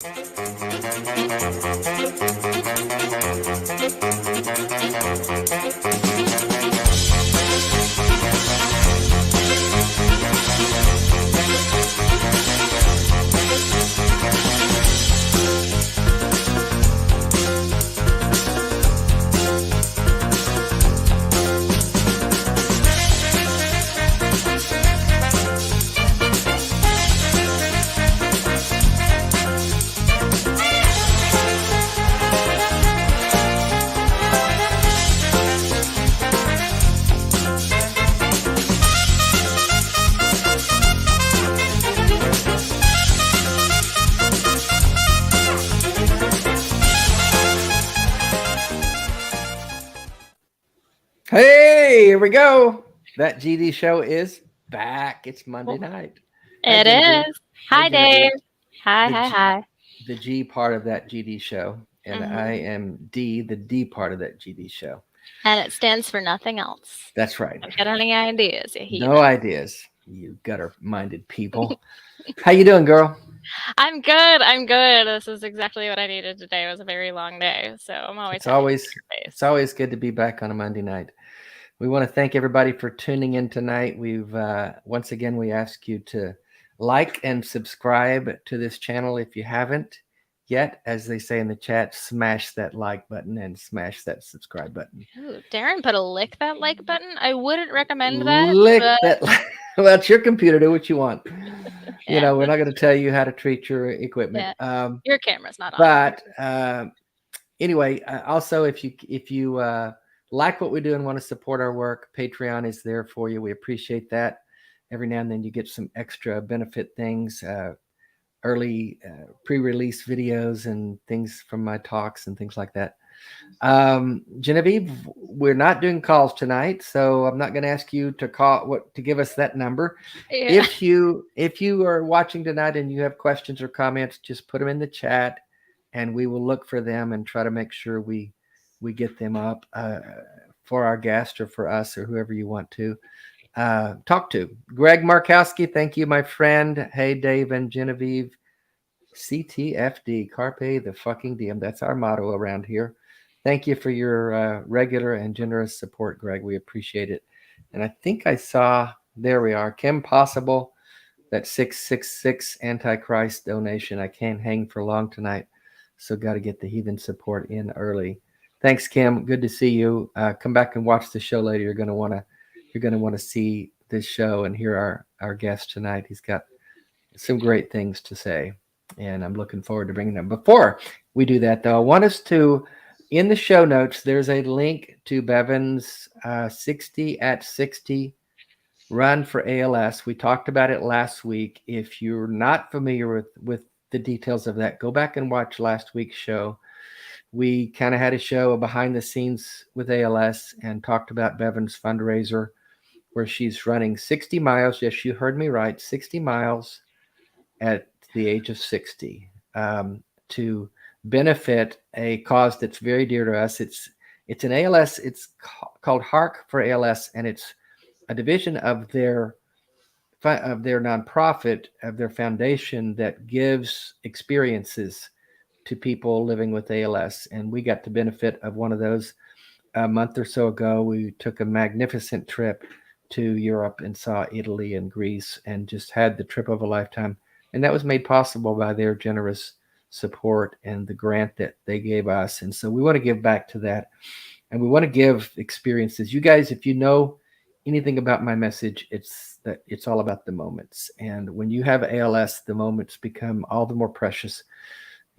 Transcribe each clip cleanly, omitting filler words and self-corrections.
Hey, here we go. That GD show is back. It's Monday night. It is. Hi, Dave. Hi, hi. The G part of that GD show. And I am D, the D part of that GD show. And it stands for nothing else. That's right. Don't get any ideas, you heathen. No ideas, you gutter-minded people. How you doing, girl? I'm good. I'm good. This is exactly what I needed today. It was a very long day, so I'm always it's always good to be back on a Monday night. We want to thank everybody for tuning in tonight. We've once again we ask you to like and subscribe to this channel if you haven't yet. As they say in the chat, smash that like button and smash that subscribe button. Ooh, Darren put a lick that like button. I wouldn't recommend that. Lick that. Well, it's your computer. Do what you want. Yeah. You know, we're not going to tell you how to treat your equipment. Yeah. Your camera's not on. But anyway, also if you like what we do and want to support our work, Patreon is there for you. We appreciate that. Every now and then you get some extra benefit things, early pre-release videos and things from my talks and things like that. Genevieve, we're not doing calls tonight, so I'm not going to ask you to give us that number. Yeah. If you are watching tonight and you have questions or comments, just put them in the chat and we will look for them and try to make sure we get them up for our guest or for us or whoever you want to talk to. Greg Markowski, thank you, my friend. Hey, Dave and Genevieve. CTFD, Carpe the fucking diem. That's our motto around here. Thank you for your regular and generous support, Greg. We appreciate it. And I think I saw, there we are, Kim Possible, that 666 Antichrist donation. I can't hang for long tonight, so got to get the heathen support in early. Thanks, Kim. Good to see you. Come back and watch the show later. You're going to want to see this show and hear our guest tonight. He's got some great things to say, and I'm looking forward to bringing them. Before we do that, though, I want us to, in the show notes, there's a link to Bevan's 60 at 60 run for ALS. We talked about it last week. If you're not familiar with the details of that, go back and watch last week's show. We kind of had a show behind the scenes with ALS and talked about Bevan's fundraiser where she's running 60 miles. Yes, you heard me right. 60 miles at the age of 60 to benefit a cause that's very dear to us. It's an ALS. It's called Hark for ALS, and it's a division of their nonprofit, of their foundation that gives experiences to people living with ALS. And we got the benefit of one of those a month or so ago. We took a magnificent trip to Europe and saw Italy and Greece and just had the trip of a lifetime. And that was made possible by their generous support and the grant that they gave us. And so we want to give back to that. And we want to give experiences. You guys, if you know anything about my message, it's that it's all about the moments. And when you have ALS, the moments become all the more precious.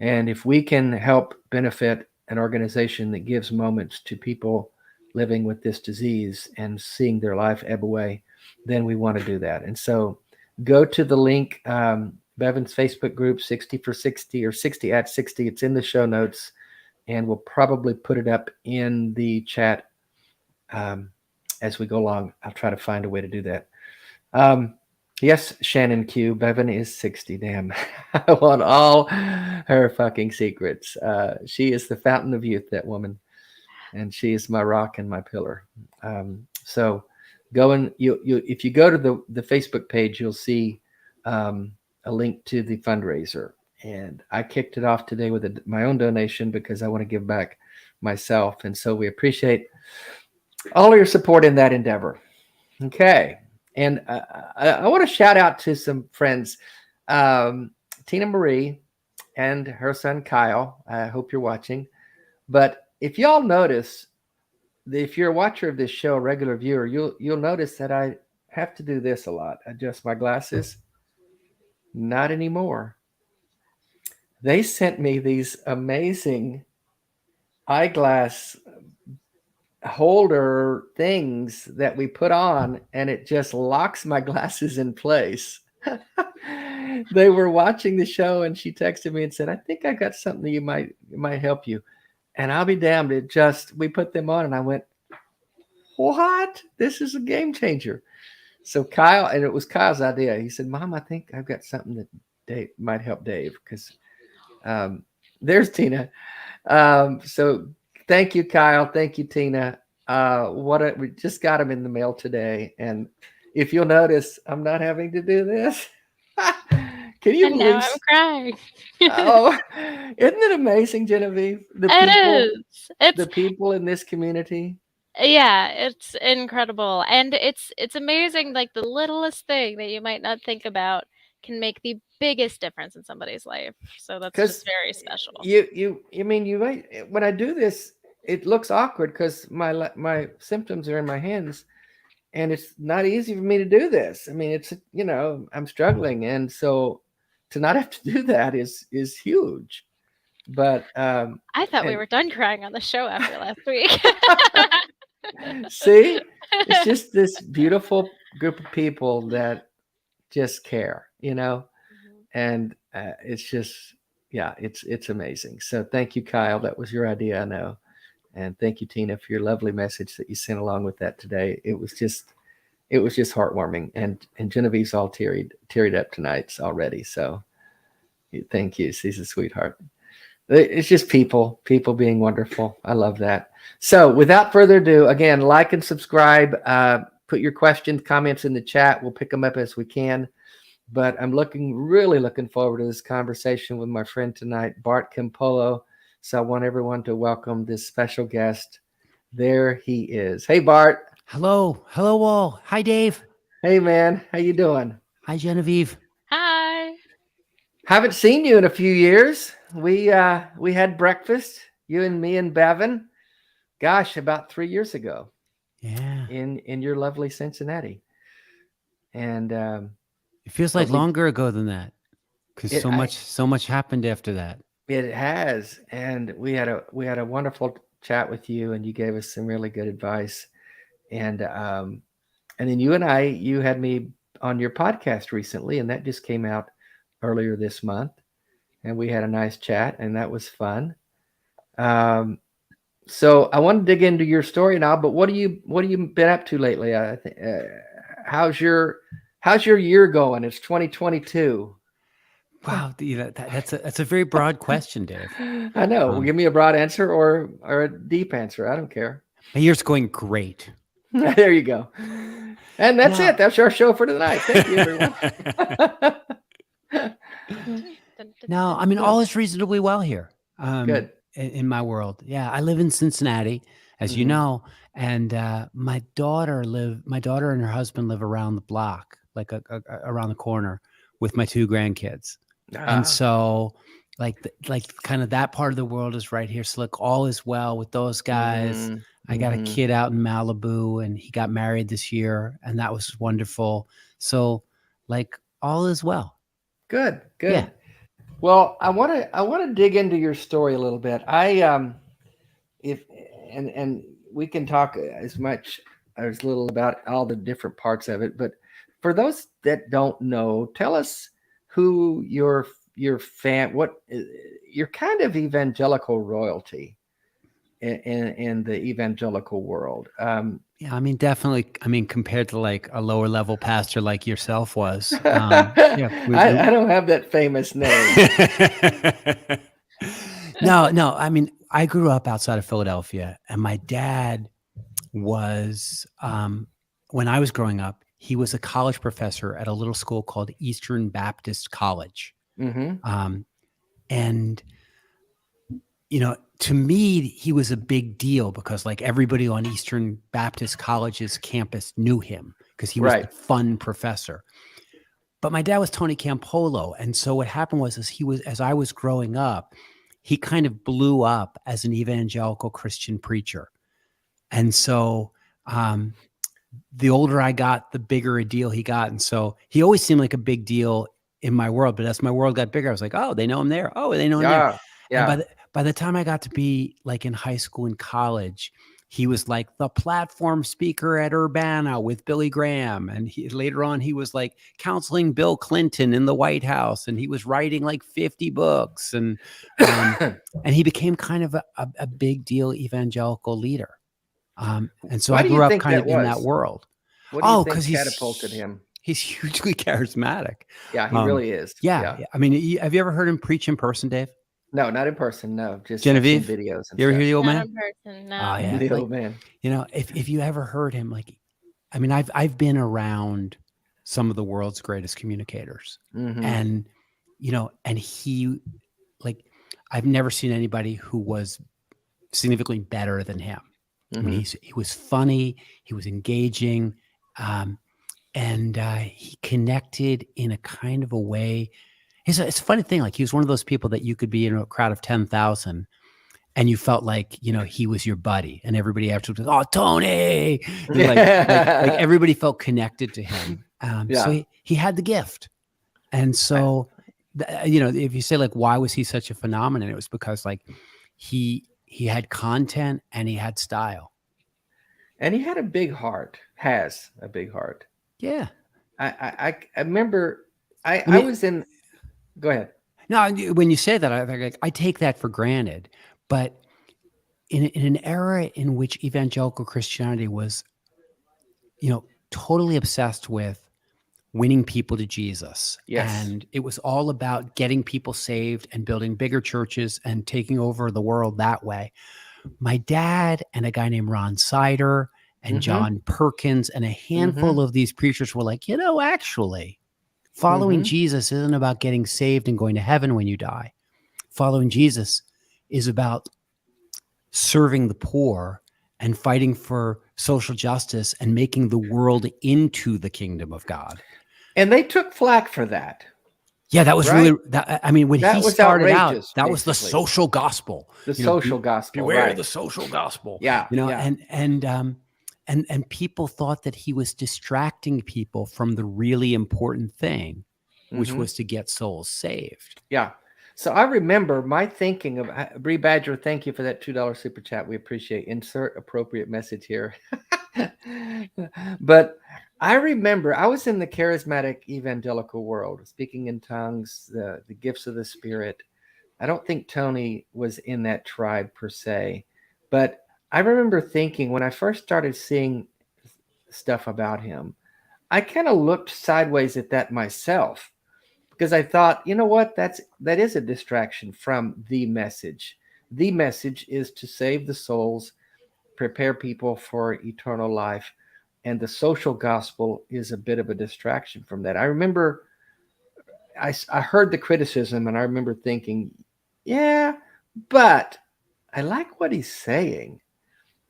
And if we can help benefit an organization that gives moments to people living with this disease and seeing their life ebb away, then we want to do that. And so go to the link, Bevan's Facebook group, 60 for 60 or 60 at 60. It's in the show notes, and we'll probably put it up in the chat as we go along. I'll try to find a way to do that. Yes, Shannon Q, Bevan is 60. Damn. I want all her fucking secrets. She is the fountain of youth, that woman. And she is my rock and my pillar. So go and if you go to the Facebook page, you'll see a link to the fundraiser. And I kicked it off today with my own donation because I want to give back myself. And so we appreciate all of your support in that endeavor. Okay. And I want to shout out to some friends, Tina Marie and her son Kyle. I hope you're watching. But if y'all notice, if you're a watcher of this show, a regular viewer, you'll notice that I have to do this a lot. Adjust my glasses. Not anymore. They sent me these amazing eyeglass holder things that we put on, and it just locks my glasses in place. They were watching the show, and she texted me and said, "I think I got something that might help you." And I'll be damned, we put them on, and I went, "What? This is a game changer." So Kyle, and it was Kyle's idea. He said, "Mom, I think I've got something that Dave might help Dave," because there's Tina. So thank you, Kyle. Thank you, Tina. We just got them in the mail today. And if you'll notice, I'm not having to do this. Can you believe? Now I'm crying. Oh, isn't it amazing, Genevieve? The people in this community. Yeah, it's incredible. And it's amazing, like the littlest thing that you might not think about can make the biggest difference in somebody's life. So that's just very special. When I do this, it looks awkward because my symptoms are in my hands, and it's not easy for me to do this. I mean, it's I'm struggling, and so to not have to do that is huge. But I thought we were done crying on the show after last week. See, it's just this beautiful group of people that just care, and it's just, yeah, it's amazing. So thank you, Kyle. That was your idea, I know. And thank you, Tina, for your lovely message that you sent along with that today. It was just heartwarming, and Genevieve's all teared up tonight already. So thank you. She's a sweetheart. It's just people being wonderful. I love that. So without further ado, again, like and subscribe. Put your questions, comments in the chat. We'll pick them up as we can. But I'm really looking forward to this conversation with my friend tonight, Bart Campolo. So I want everyone to welcome this special guest. There he is. Hey, Bart. Hello all. Hi, Dave. Hey, man. How you doing? Hi, Genevieve. Hi. Haven't seen you in a few years. We had breakfast, you and me and Bevan, gosh, about 3 years ago. Yeah. In your lovely Cincinnati. And it feels like longer ago than that, because so much happened after that. It has, and we had a wonderful chat with you, and you gave us some really good advice. And then you had me on your podcast recently, and that just came out earlier this month, and we had a nice chat, and that was fun. So I want to dig into your story now, but what have you been up to lately? How's your year going? It's 2022. Wow, that's a very broad question, Dave. I know. Well, give me a broad answer or a deep answer. I don't care. My year's going great. There you go. And that's it. That's our show for tonight. Thank you, everyone. No, I mean, all is reasonably well here. Good. In my world. Yeah, I live in Cincinnati, as you know, and my daughter and her husband live around the block, like around the corner, with my 2 grandkids. And so like kind of that part of the world is right here. So like all is well with those guys. I got a kid out in Malibu, and he got married this year, and that was wonderful. So like all is well. Good. Yeah. Well, I want to dig into your story a little bit. And we can talk as much or as little about all the different parts of it, but for those that don't know, tell us who your kind of evangelical royalty in the evangelical world. Yeah, I mean, definitely. I mean, compared to like a lower level pastor like yourself was. I don't have that famous name. No. I mean, I grew up outside of Philadelphia, and my dad was, when I was growing up, he was a college professor at a little school called Eastern Baptist College. And, you know, to me, he was a big deal because like everybody on Eastern Baptist College's campus knew him because he was the fun professor. But my dad was Tony Campolo. And so what happened was, as I was growing up, he kind of blew up as an evangelical Christian preacher. And so, the older I got, the bigger a deal he got. And so he always seemed like a big deal in my world. But as my world got bigger, I was like, oh, they know him there. Oh, they know him there. Yeah. And by the time I got to be like in high school and college, he was like the platform speaker at Urbana with Billy Graham. And later on, he was like counseling Bill Clinton in the White House. And he was writing like 50 books. And and he became kind of a big deal evangelical leader. And so I grew up kind of in that world. What do you think catapulted him? He's hugely charismatic. Yeah, he really is. Yeah. I mean, have you ever heard him preach in person, Dave? No, not in person. No, just Genevieve videos. You ever hear the old man? Not in person, no. Oh, yeah. The old man. You know, if you ever heard him, like, I mean, I've been around some of the world's greatest communicators, and you know, and he, like, I've never seen anybody who was significantly better than him. I mean, he was funny, he was engaging, and he connected in a kind of a way. It's a funny thing. Like, he was one of those people that you could be in a crowd of 10,000 and you felt like, you know, he was your buddy, and everybody afterwards was, oh, Tony, like everybody felt connected to him. So he had the gift. And so, you know, if you say like, why was he such a phenomenon? It was because like he had content and he had style. And he had a big heart, has a big heart. Yeah. I remember I was in, go ahead. No, when you say that, I take that for granted. But in an era in which evangelical Christianity was, you know, totally obsessed with winning people to Jesus. Yes. And it was all about getting people saved and building bigger churches and taking over the world that way. My dad and a guy named Ron Sider and John Perkins and a handful of these preachers were like, you know, actually, following Jesus isn't about getting saved and going to heaven when you die. Following Jesus is about serving the poor and fighting for social justice and making the world into the kingdom of God. And they took flack for that. Yeah, that was really, I mean, when he started out, that basically was the social gospel. The social gospel. Beware the social gospel. Yeah. You know, and people thought that he was distracting people from the really important thing, which was to get souls saved. Yeah. So I remember my thinking of Bree Badger. Thank you for that $2 super chat. We appreciate. Insert appropriate message here. But I remember I was in the charismatic evangelical world, speaking in tongues, the gifts of the Spirit. I don't think Tony was in that tribe per se, but I remember thinking when I first started seeing stuff about him, I kind of looked sideways at that myself. Because I thought, you know what, that is a distraction from the message. The message is to save the souls, prepare people for eternal life. And the social gospel is a bit of a distraction from that. I remember I heard the criticism and I remember thinking, yeah, but I like what he's saying.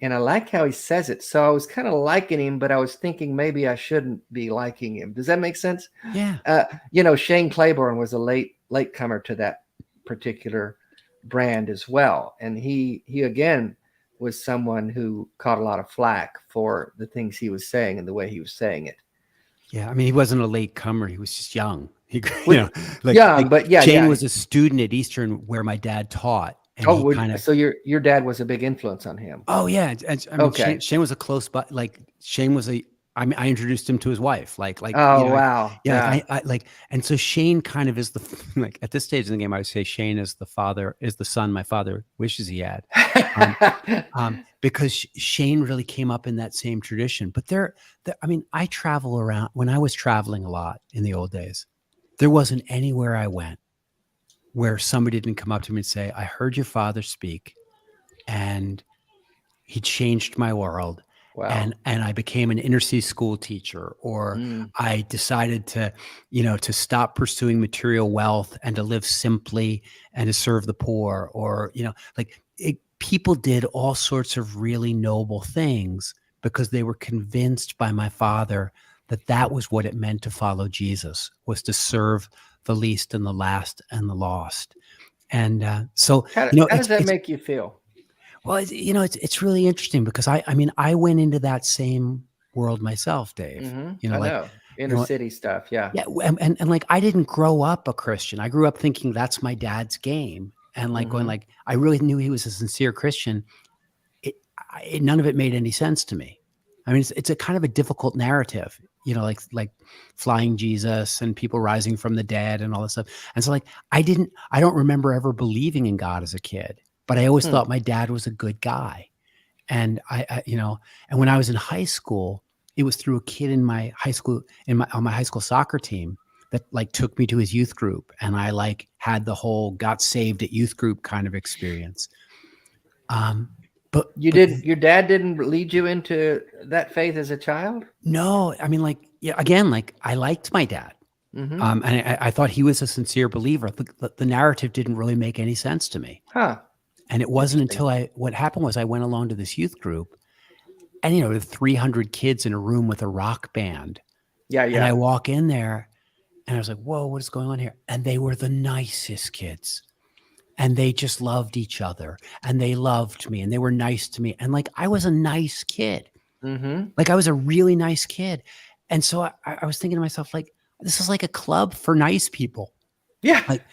And I like how he says it. So I was kind of liking him, but I was thinking maybe I shouldn't be liking him. Does that make sense? Yeah. You know, Shane Claiborne was a latecomer to that particular brand as well. And he again was someone who caught a lot of flack for the things he was saying and the way he was saying it. Yeah. I mean, he wasn't a latecomer. He was just young. He, Shane was a student at Eastern where my dad taught. So your dad was a big influence on him. Oh yeah, I mean, okay. Shane was a close, but like Shane was I introduced him to his wife. Oh, you know, wow, yeah. And so Shane kind of is the at this stage in the game, I would say Shane is the son my father wishes he had, because Shane really came up in that same tradition. But I mean, I travel around. When I was traveling a lot in the old days, there wasn't anywhere I went where somebody didn't come up to me and say, I heard your father speak and he changed my world. and I became an inner city school teacher, or I decided to, to stop pursuing material wealth and to live simply and to serve the poor, or, people did all sorts of really noble things because they were convinced by my father that was what it meant to follow Jesus, was to serve the least and the last and the lost. And so, how does that make you feel? Well, it's really interesting because I went into that same world myself, Dave. I know. Inner city stuff. Yeah. Yeah. And like, I didn't grow up a Christian. I grew up thinking that's my dad's game. And like going like, I really knew he was a sincere Christian. None of it made any sense to me. I mean, it's a kind of a difficult narrative, like flying Jesus and people rising from the dead and all this stuff. And so like, I don't remember ever believing in God as a kid, but I always thought my dad was a good guy. And and when I was in high school, it was through a kid in my high school, on my high school soccer team, that like took me to his youth group. And I like had the whole got saved at youth group kind of experience. But your dad didn't lead you into that faith as a child? No, I mean, like, again, like I liked my dad. And I thought he was a sincere believer. The narrative didn't really make any sense to me. And it wasn't until what happened was I went along to this youth group, and, there were 300 kids in a room with a rock band. Yeah. And I walk in there and I was like, whoa, what is going on here? And they were the nicest kids. And they just loved each other, and they loved me, and they were nice to me. And like, I was a nice kid. Like, I was a really nice kid. And so I was thinking to myself, like, this is like a club for nice people. Yeah. Like,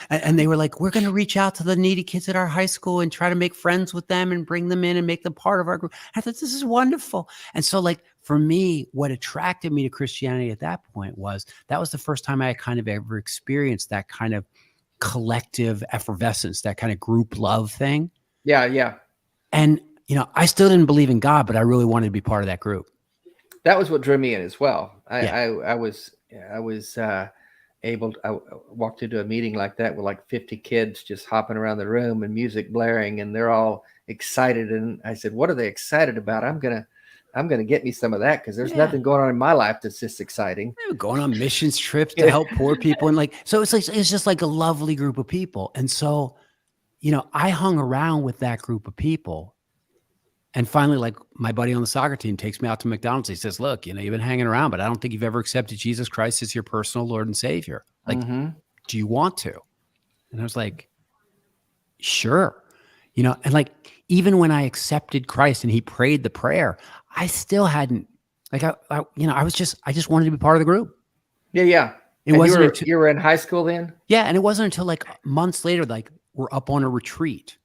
and they were like, we're going to reach out to the needy kids at our high school and try to make friends with them and bring them in and make them part of our group. I thought, this is wonderful. And so like, for me, what attracted me to Christianity at that point was that was the first time I kind of ever experienced that kind of collective effervescence, that kind of group love thing. Yeah. And, I still didn't believe in God, but I really wanted to be part of that group. That was what drew me in as well. I walked into a meeting like that with like 50 kids just hopping around the room and music blaring, and they're all excited. And I said, what are they excited about? I'm going to get me some of that, because there's nothing going on in my life that's just exciting. We were going on missions trips to help poor people. And like, so it's just like a lovely group of people. And so, I hung around with that group of people. And finally, like, my buddy on the soccer team takes me out to McDonald's. He says, look, you've been hanging around, but I don't think you've ever accepted Jesus Christ as your personal Lord and Savior. Like, do you want to? And I was like, sure. And like, even when I accepted Christ and he prayed the prayer, I still hadn't, like, I just wanted to be part of the group. Yeah. It wasn't you were in high school then? Yeah. And it wasn't until like months later, like, we're up on a retreat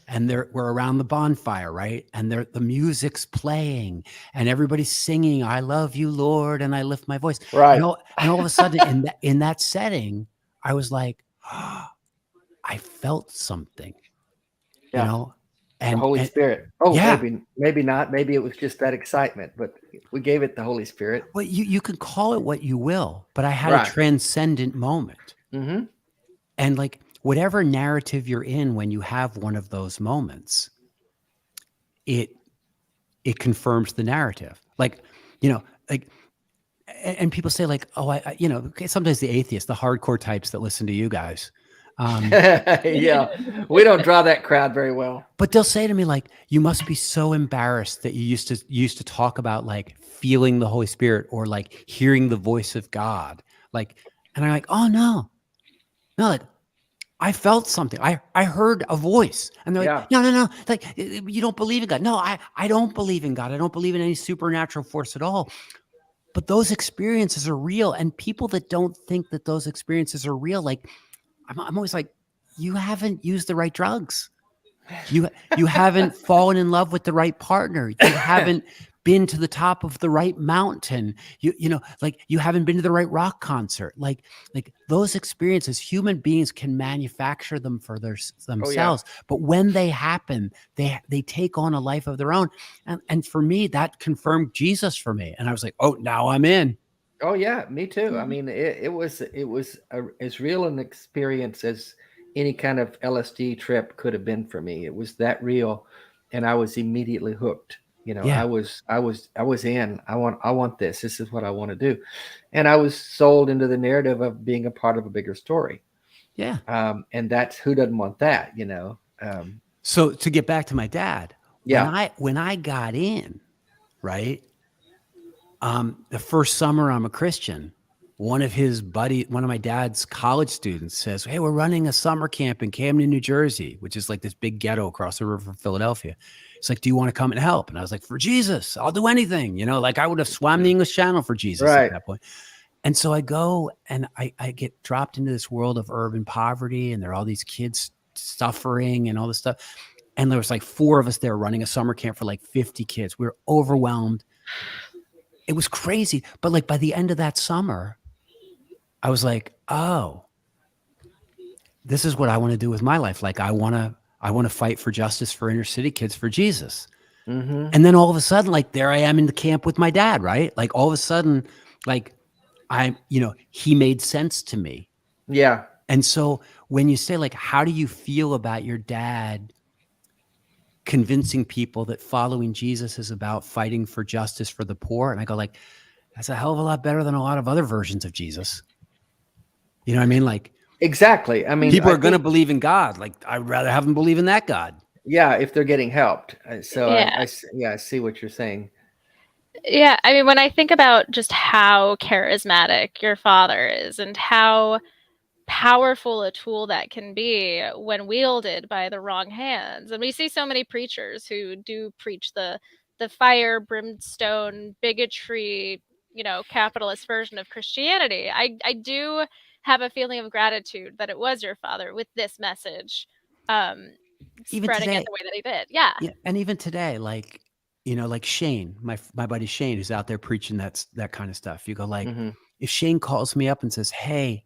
and we're around the bonfire, right? And the music's playing and everybody's singing, I love you, Lord, and I lift my voice. Right. And all of a sudden in that setting, I was like, oh, I felt something, And the Holy Spirit. Oh, yeah. maybe not. Maybe it was just that excitement, but we gave it the Holy Spirit. Well, you can call it what you will, but I had a transcendent moment. And like, whatever narrative you're in when you have one of those moments, it confirms the narrative. Like, and people say like, oh, sometimes the atheists, the hardcore types that listen to you guys. Yeah, we don't draw that crowd very well. But they'll say to me like, you must be so embarrassed that you used to talk about like feeling the Holy Spirit or like hearing the voice of God. Like, and I'm like, oh no, like, I felt something. I heard a voice, and they're like, no. Like, you don't believe in God. No, I don't believe in God. I don't believe in any supernatural force at all. But those experiences are real. And people that don't think that those experiences are real, like, I'm always like, you haven't used the right drugs. You haven't fallen in love with the right partner. You haven't been to the top of the right mountain. Like, you haven't been to the right rock concert. Like those experiences, human beings can manufacture them for themselves. But when they happen, they take on a life of their own. And for me, that confirmed Jesus for me. And I was like, oh, now I'm in. Oh yeah, me too. I mean, it was as real an experience as any kind of LSD trip could have been for me. It was that real, and I was immediately hooked. You know, Yeah. I was in. I want this. This is what I want to do, and I was sold into the narrative of being a part of a bigger story. Yeah. And that's, who doesn't want that? You know. So to get back to my dad, Yeah. when I got in, right, the first summer I'm a Christian, one of my dad's college students says, "Hey, we're running a summer camp in Camden, New Jersey," which is like this big ghetto across the river from Philadelphia. It's like, "Do you want to come and help?" And I was like, "For Jesus, I'll do anything." You know, like I would have swam the English Channel for Jesus at Right. that point. And so I go and I get dropped into this world of urban poverty, and there are all these kids suffering and all this stuff. And there was like 4 of us there running a summer camp for like 50 kids. We were overwhelmed. It was crazy. But like by the end of that summer, I was like, oh, this is what I want to do with my life. Like I want to fight for justice for inner city kids for Jesus. Mm-hmm. And then all of a sudden, like there I am in the camp with my dad, right? Like all of a sudden, like he made sense to me. Yeah. And so when you say like, how do you feel about your dad convincing people that following Jesus is about fighting for justice for the poor? And I go like, that's a hell of a lot better than a lot of other versions of Jesus. You know what I mean? Like, exactly. I mean, people are going to believe in God. Like, I'd rather have them believe in that God. Yeah, if they're getting helped. So Yeah. I see what you're saying. Yeah, I mean, when I think about just how charismatic your father is and how powerful a tool that can be when wielded by the wrong hands. And we see so many preachers who do preach the fire, brimstone, bigotry, capitalist version of Christianity. I do have a feeling of gratitude that it was your father with this message, Even spreading today, it the way that he did. Yeah. And even today, like, like Shane, my buddy Shane, who's out there preaching that kind of stuff. You go like, Mm-hmm. if Shane calls me up and says, "Hey,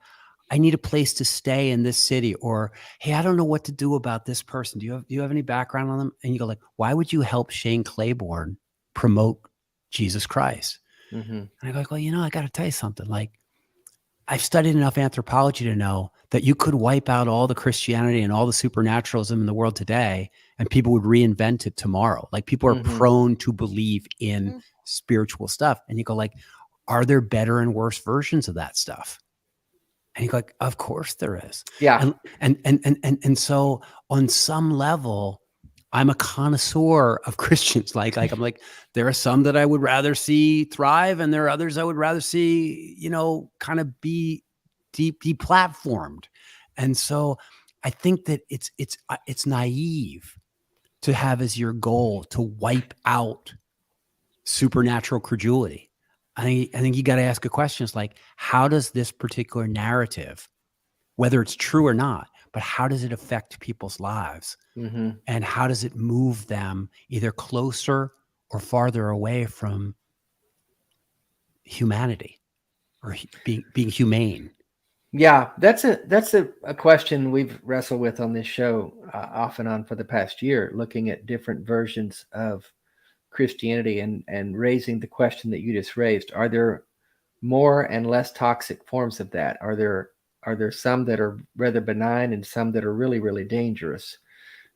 I need a place to stay in this city," or, "Hey, I don't know what to do about this person. Do you have any background on them?" And you go like, why would you help Shane Claiborne promote Jesus Christ? Mm-hmm. And I go like, well, I got to tell you something. Like, I've studied enough anthropology to know that you could wipe out all the Christianity and all the supernaturalism in the world today, and people would reinvent it tomorrow. Like, people are Mm-hmm. prone to believe in spiritual stuff. And you go like, are there better and worse versions of that stuff? And you go like, of course there is. Yeah. And so on some level, I'm a connoisseur of Christians. Like I'm like, there are some that I would rather see thrive, and there are others I would rather see, kind of be deplatformed. And so I think that it's naive to have as your goal to wipe out supernatural credulity. I think you got to ask a question. It's like, how does this particular narrative, whether it's true or not, but how does it affect people's lives? Mm-hmm. And how does it move them either closer or farther away from humanity or being humane? Yeah, that's a question we've wrestled with on this show off and on for the past year, looking at different versions of Christianity and raising the question that you just raised. Are there more and less toxic forms of that? Are there some that are rather benign and some that are really, really dangerous?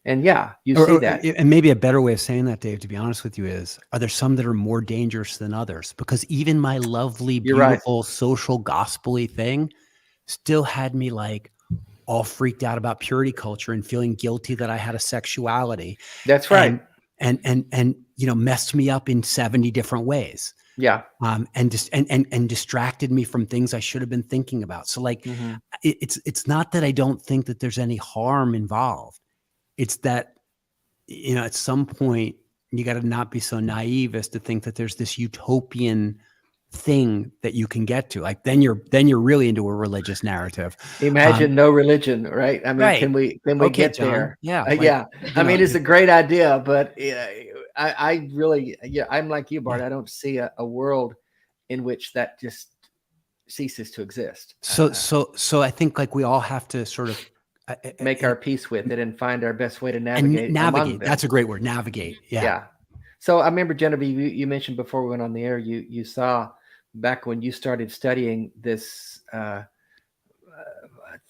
And yeah, you see that. And maybe a better way of saying that, Dave, to be honest with you, is, are there some that are more dangerous than others? Because even my lovely, You're right. beautiful, social, gospel-y thing still had me like all freaked out about purity culture and feeling guilty that I had a sexuality. That's right. And messed me up in 70 different ways. Yeah. And distracted me from things I should have been thinking about. So like, it's not that I don't think that there's any harm involved. It's that, at some point you got to not be so naive as to think that there's this utopian thing that you can get to. Like, then you're really into a religious narrative. Imagine no religion, right? I mean, right. can we Okay, get John. there? Yeah. Yeah. I mean, it's a great idea, but I really, I'm like you, Bart. I don't see a world in which that just ceases to exist. So I think like we all have to sort of make our peace with it and find our best way to navigate. Navigate. That's a great word. Navigate. Yeah. Yeah. So I remember, Genevieve, you mentioned before we went on the air, you saw back when you started studying this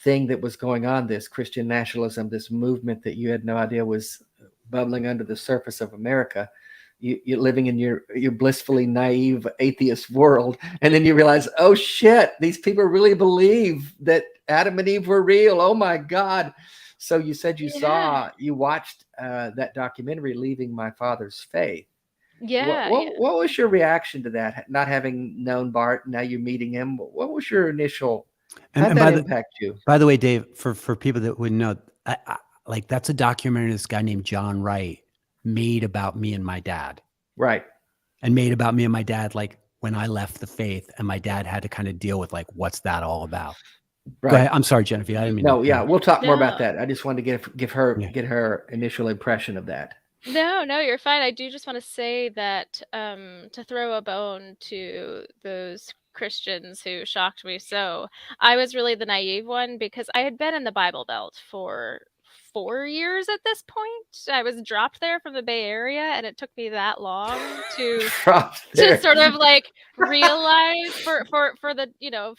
thing that was going on, this Christian nationalism, this movement that you had no idea was bubbling under the surface of America. you're living in your blissfully naive atheist world, and then you realize, oh shit, these people really believe that Adam and Eve were real. Oh my God. So you said you watched that documentary, Leaving My Father's Faith. Yeah. What was your reaction to that? Not having known Bart, now you're meeting him. What was your initial? How did that impact you? By the way, Dave, for people that wouldn't know, like that's a documentary this guy named John Wright made about me and my dad. Right. And made about me and my dad, like when I left the faith, and my dad had to kind of deal with like, what's that all about? Right. Go ahead. I'm sorry, Genevieve. I didn't mean. No, yeah, we'll talk more about that. I just wanted to get her initial impression of that. No, you're fine. I do just want to say that to throw a bone to those Christians who shocked me so, I was really the naive one because I had been in the Bible Belt for 4 years at this point. I was dropped there from the Bay Area, and it took me that long to sort of like realize for the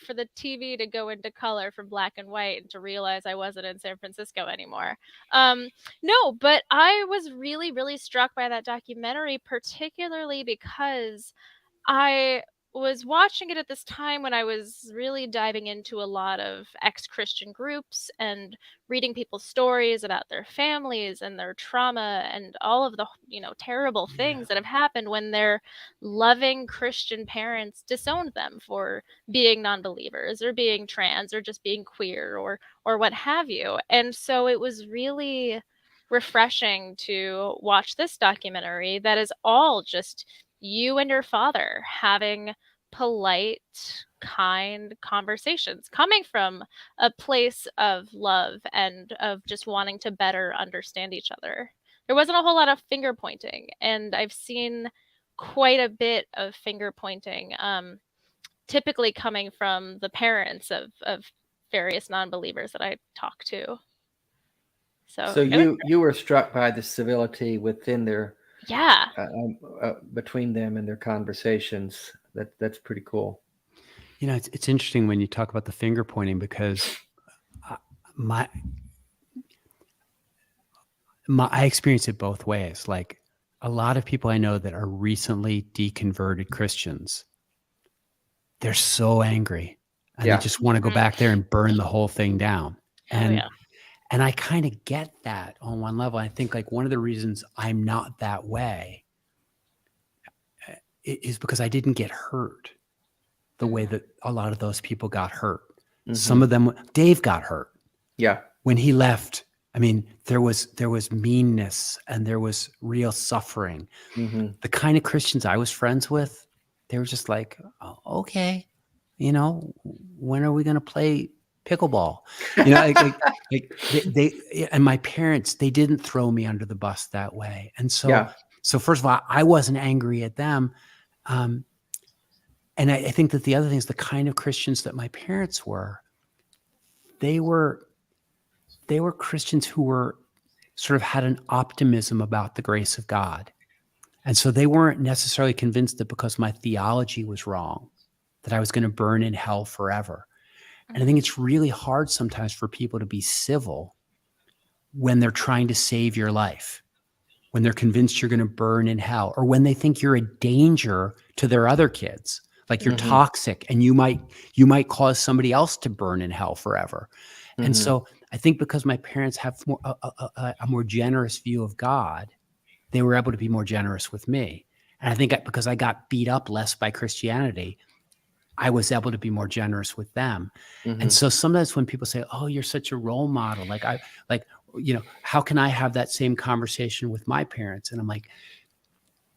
for the TV to go into color from black and white, and to realize I wasn't in San Francisco anymore. No, but I was really, really struck by that documentary, particularly because I was watching it at this time when I was really diving into a lot of ex-Christian groups and reading people's stories about their families and their trauma and all of the, terrible things that have happened when their loving Christian parents disowned them for being non-believers or being trans or just being queer or what have you. And so it was really refreshing to watch this documentary that is all just you and your father having polite, kind conversations coming from a place of love and of just wanting to better understand each other. There wasn't a whole lot of finger pointing, and I've seen quite a bit of finger pointing, typically coming from the parents of various non-believers that I talk to. So you were struck by the civility within their between them and their conversations. That's pretty cool. It's interesting when you talk about the finger pointing, because I experience it both ways. Like a lot of people I know that are recently deconverted Christians, they're so angry and they just want to go back there and burn the whole thing down. And I kind of get that on one level. I think like one of the reasons I'm not that way is because I didn't get hurt the way that a lot of those people got hurt. Mm-hmm. Some of them, Dave got hurt. Yeah. When he left, I mean, there was meanness and there was real suffering. Mm-hmm. The kind of Christians I was friends with, they were just like, oh, okay, when are we going to play pickleball? They and my parents, they didn't throw me under the bus that way. And so, so first of all, I wasn't angry at them. And I think that the other thing is the kind of Christians that my parents were, they were Christians who were sort of had an optimism about the grace of God. And so they weren't necessarily convinced that because my theology was wrong, that I was going to burn in hell forever. And I think it's really hard sometimes for people to be civil when they're trying to save your life, when they're convinced you're going to burn in hell, or when they think you're a danger to their other kids, like you're toxic and you might cause somebody else to burn in hell forever. Mm-hmm. And so I think because my parents have a more generous view of God, they were able to be more generous with me. And I think because I got beat up less by Christianity, I was able to be more generous with them. Mm-hmm. And so sometimes when people say, oh, you're such a role model, how can I have that same conversation with my parents? And I'm like,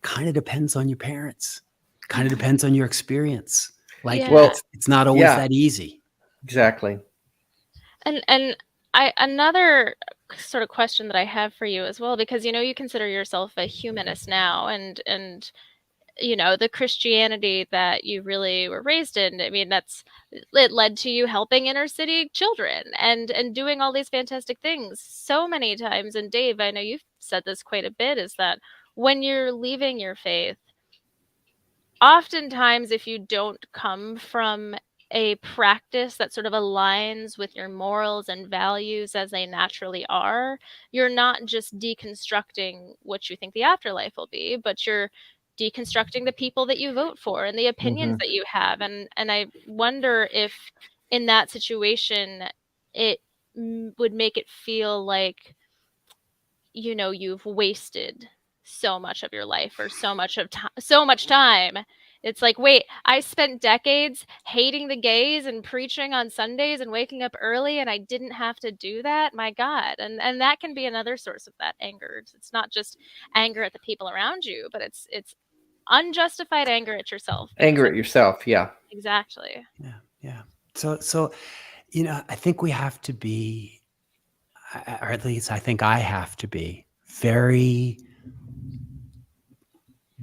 kind of depends on your parents, kind of depends on your experience. It's not always that easy. Exactly. And another sort of question that I have for you as well, because, you consider yourself a humanist now, and the Christianity that you really were raised in, I mean, it led to you helping inner city children and doing all these fantastic things so many times. And Dave, I know you've said this quite a bit, is that when you're leaving your faith, oftentimes if you don't come from a practice that sort of aligns with your morals and values as they naturally are, you're not just deconstructing what you think the afterlife will be, but you're deconstructing the people that you vote for and the opinions that you have. And I wonder if in that situation it would make it feel like, you know, you've wasted so much of your life or so much time. It's like, wait, I spent decades hating the gays and preaching on Sundays and waking up early, and I didn't have to do that. My God. And that can be another source of that anger. It's not just anger at the people around you, but it's unjustified anger at yourself. Anger at yourself. Yeah. Exactly. Yeah. So, you know, I think we have to be, or at least I think I have to be, very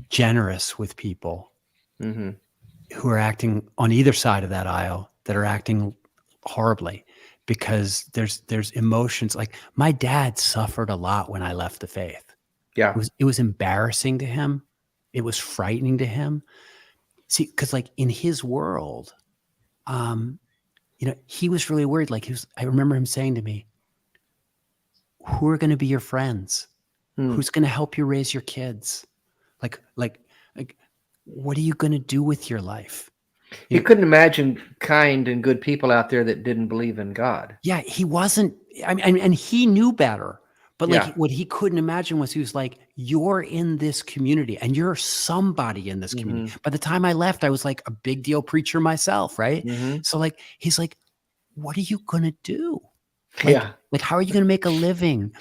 generous with people who are acting on either side of that aisle, that are acting horribly, because there's emotions. Like, my dad suffered a lot when I left the faith. Yeah. It was embarrassing to him. It was frightening to him. See, because like in his world, you know, he was really worried. Like, I remember him saying to me, who are going to be your friends? Who's going to help you raise your kids? Like, what are you going to do with your life? He couldn't imagine kind and good people out there that didn't believe in God. Yeah, he wasn't. I mean, and he knew better. But like, what he couldn't imagine was, he was like, you're in this community and you're somebody in this community. By the time I left, I was like a big deal preacher myself, right? So like, he's like, what are you going to do? Like, how are you going to make a living?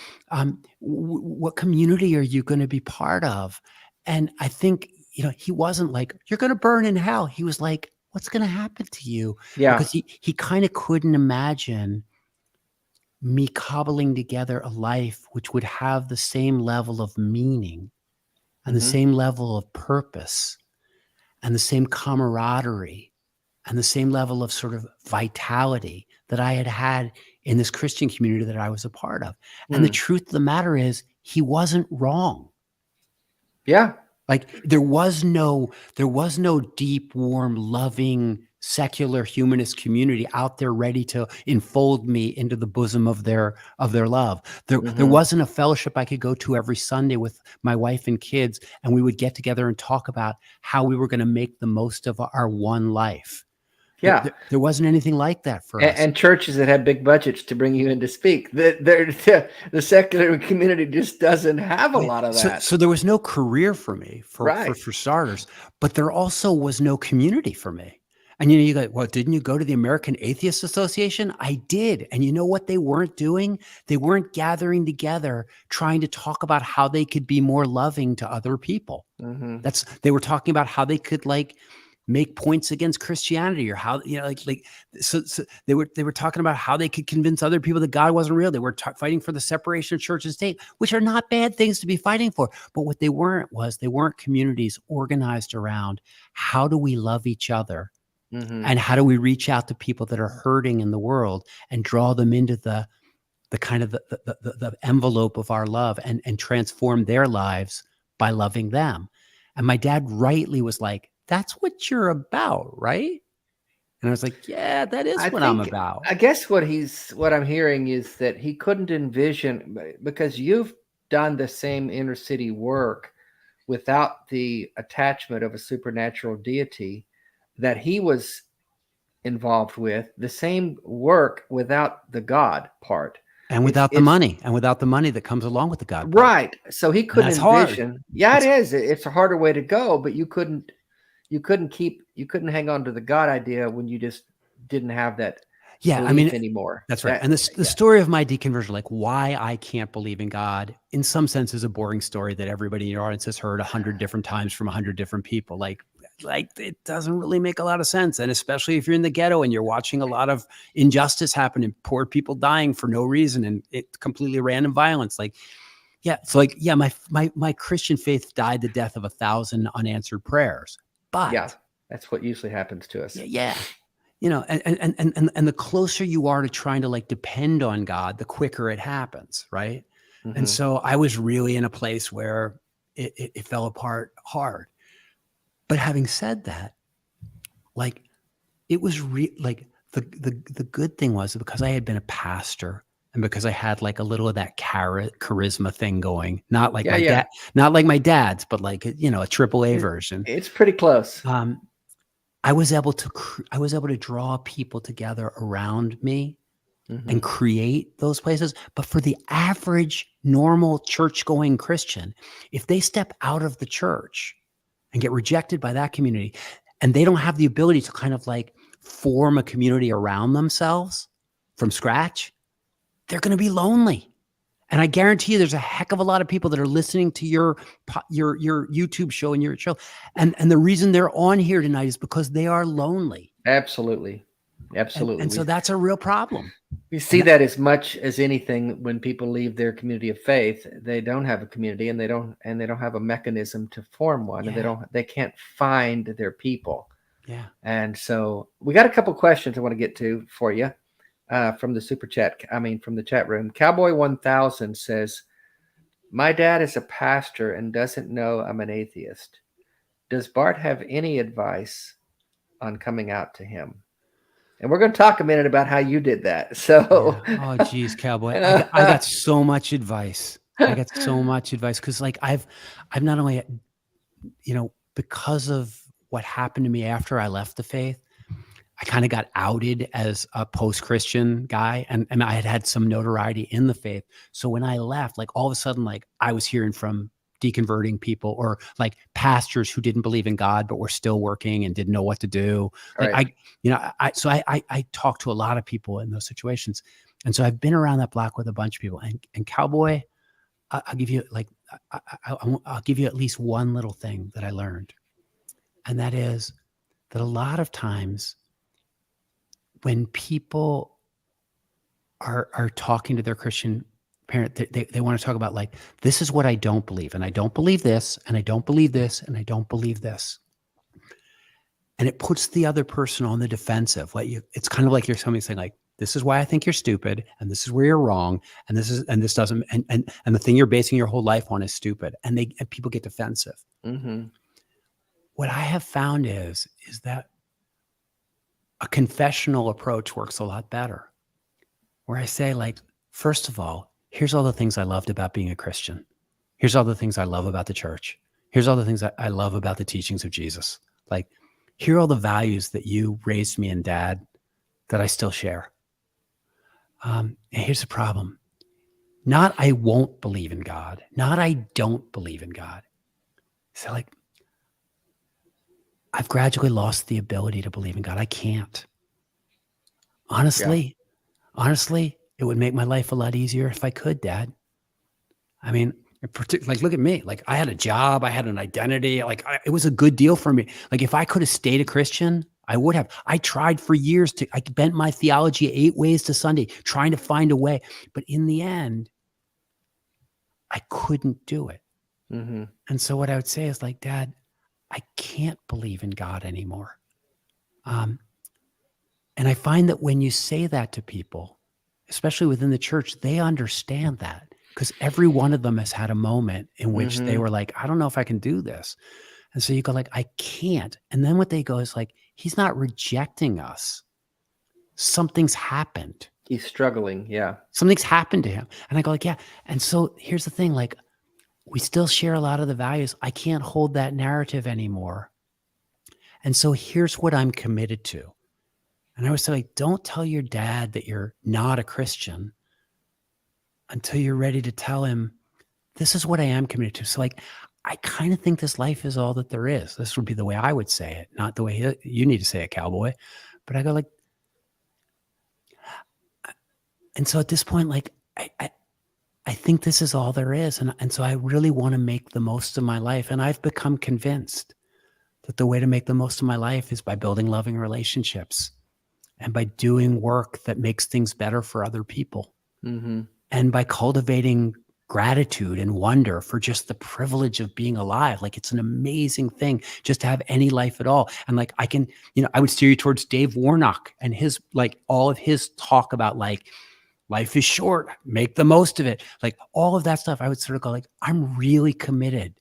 What community are you going to be part of? And I think, you know, he wasn't like, you're going to burn in hell. He was like, what's going to happen to you? Yeah. Because he kind of couldn't imagine me cobbling together a life which would have the same level of meaning and the same level of purpose and the same camaraderie and the same level of sort of vitality that I had in this Christian community that I was a part of. And the truth of the matter is, he wasn't wrong. Yeah. Like, there was no deep, warm, loving, secular humanist community out there ready to enfold me into the bosom of their love. There wasn't a fellowship I could go to every Sunday with my wife and kids, and we would get together and talk about how we were going to make the most of our one life. Yeah. There wasn't anything like that for us. And churches that have big budgets to bring you in to speak. The secular community just doesn't have a lot of that. So there was no career for me, for starters, but there also was no community for me. And, you know, you go, well, didn't you go to the American Atheist Association? I did. And you know what they weren't doing? They weren't gathering together trying to talk about how they could be more loving to other people. They were talking about how they could, like, make points against Christianity, or how, you know, so they were talking about how they could convince other people that God wasn't real. They were fighting for the separation of church and state, which are not bad things to be fighting for. But what they weren't communities organized around, how do we love each other? And how do we reach out to people that are hurting in the world and draw them into the kind of the envelope of our love, and transform their lives by loving them? And my dad rightly was like, that's what you're about, right? And I was like, yeah, that is what I'm about. I guess what I'm hearing is that he couldn't envision, because you've done the same inner city work without the attachment of a supernatural deity that he was involved with, the same work without the God part. And without the money, that comes along with the God part. Right. So he couldn't envision. Hard. Yeah, it is. It's a harder way to go, but you couldn't hang on to the God idea when you just didn't have that belief anymore. That's right. And the story of my deconversion, like why I can't believe in God, in some sense is a boring story that everybody in your audience has heard 100 different times from 100 different people. Like it doesn't really make a lot of sense. And especially if you're in the ghetto and you're watching a lot of injustice happen and poor people dying for no reason, and it's completely random violence. My Christian faith died the death of 1,000 unanswered prayers. But yeah, that's what usually happens to us. Yeah. You know, and the closer you are to trying to, like, depend on God, the quicker it happens. Right. And so I was really in a place where it fell apart hard. But having said that, like, it was like the good thing was because I had been a pastor and because I had like a little of that charisma thing going, not like my dad, not like my dad's, but like, you know, a AAA version. It's pretty close. I was able to draw people together around me and create those places. But for the average normal church-going Christian, if they step out of the church and get rejected by that community, and they don't have the ability to kind of like form a community around themselves from scratch, they're going to be lonely. And I guarantee you there's a heck of a lot of people that are listening to your YouTube show and your show. And the reason they're on here tonight is because they are lonely. Absolutely. Absolutely. And so that's a real problem. We see that as much as anything when people leave their community of faith, they don't have a community and they don't have a mechanism to form one, and they can't find their people. Yeah. And so we got a couple questions I want to get to for you from the from the chat room. Cowboy 1000 says, "My dad is a pastor and doesn't know I'm an atheist. Does Bart have any advice on coming out to him?" And we're going to talk a minute about how you did that. So, oh, geez, Cowboy, I got so much advice. I got so much advice because, like, I've not only, you know, because of what happened to me after I left the faith, I kind of got outed as a post-Christian guy, and I had some notoriety in the faith. So when I left, like all of a sudden, like I was hearing from deconverting people or like pastors who didn't believe in God, but were still working and didn't know what to do. Like I talked to a lot of people in those situations. And so I've been around that block with a bunch of people, and Cowboy, I'll give you like, I'll give you at least one little thing that I learned. And that is that a lot of times when people are talking to their Christian parent, they want to talk about like, this is what I don't believe. And I don't believe this, and I don't believe this, and I don't believe this. And it puts the other person on the defensive. It's kind of like you're somebody saying like, this is why I think you're stupid, and this is where you're wrong, and this doesn't, and the thing you're basing your whole life on is stupid. And people get defensive. Mm-hmm. What I have found is that a confessional approach works a lot better, where I say like, first of all, here's all the things I loved about being a Christian. Here's all the things I love about the church. Here's all the things I love about the teachings of Jesus. Like, here are all the values that you raised me in, Dad, that I still share. And here's the problem. Not I won't believe in God. Not I don't believe in God. So like, I've gradually lost the ability to believe in God. I can't. Honestly, it would make my life a lot easier if I could, Dad. I mean, like, look at me. Like, I had a job. I had an identity. Like, it was a good deal for me. Like, if I could have stayed a Christian, I would have. I tried for years I bent my theology 8 ways to Sunday, trying to find a way. But in the end, I couldn't do it. Mm-hmm. And so what I would say is like, Dad, I can't believe in God anymore. And I find that when you say that to people, especially within the church, they understand that because every one of them has had a moment in which they were like, I don't know if I can do this. And so you go like, I can't. And then what they go is like, he's not rejecting us. Something's happened. He's struggling. Yeah. Something's happened to him. And I go like, yeah. And so here's the thing, like, we still share a lot of the values. I can't hold that narrative anymore. And so here's what I'm committed to. And I was like, don't tell your dad that you're not a Christian until you're ready to tell him, this is what I am committed to. So like, I kind of think this life is all that there is. This would be the way I would say it, not the way you need to say it, Cowboy. But I go like, and so at this point, like, I think this is all there is. And so I really want to make the most of my life. And I've become convinced that the way to make the most of my life is by building loving relationships and by doing work that makes things better for other people. Mm-hmm. And by cultivating gratitude and wonder for just the privilege of being alive. Like, it's an amazing thing just to have any life at all. And like, I can, I would steer you towards Dave Warnock and his, like, all of his talk about like, life is short, make the most of it. Like, all of that stuff, I would sort of go like, I'm really committed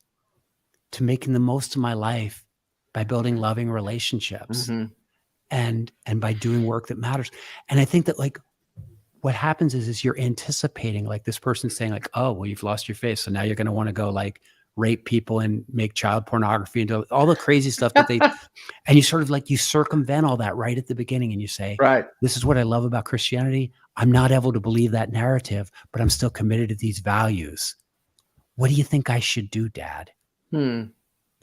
to making the most of my life by building loving relationships. Mm-hmm. and by doing work that matters. And I think that like what happens is you're anticipating like this person saying like, oh, well, you've lost your faith. So now you're going to want to go like rape people and make child pornography and do all the crazy stuff that they, and you sort of like, you circumvent all that right at the beginning. And you say, Right. this is what I love about Christianity. I'm not able to believe that narrative, but I'm still committed to these values. What do you think I should do, Dad?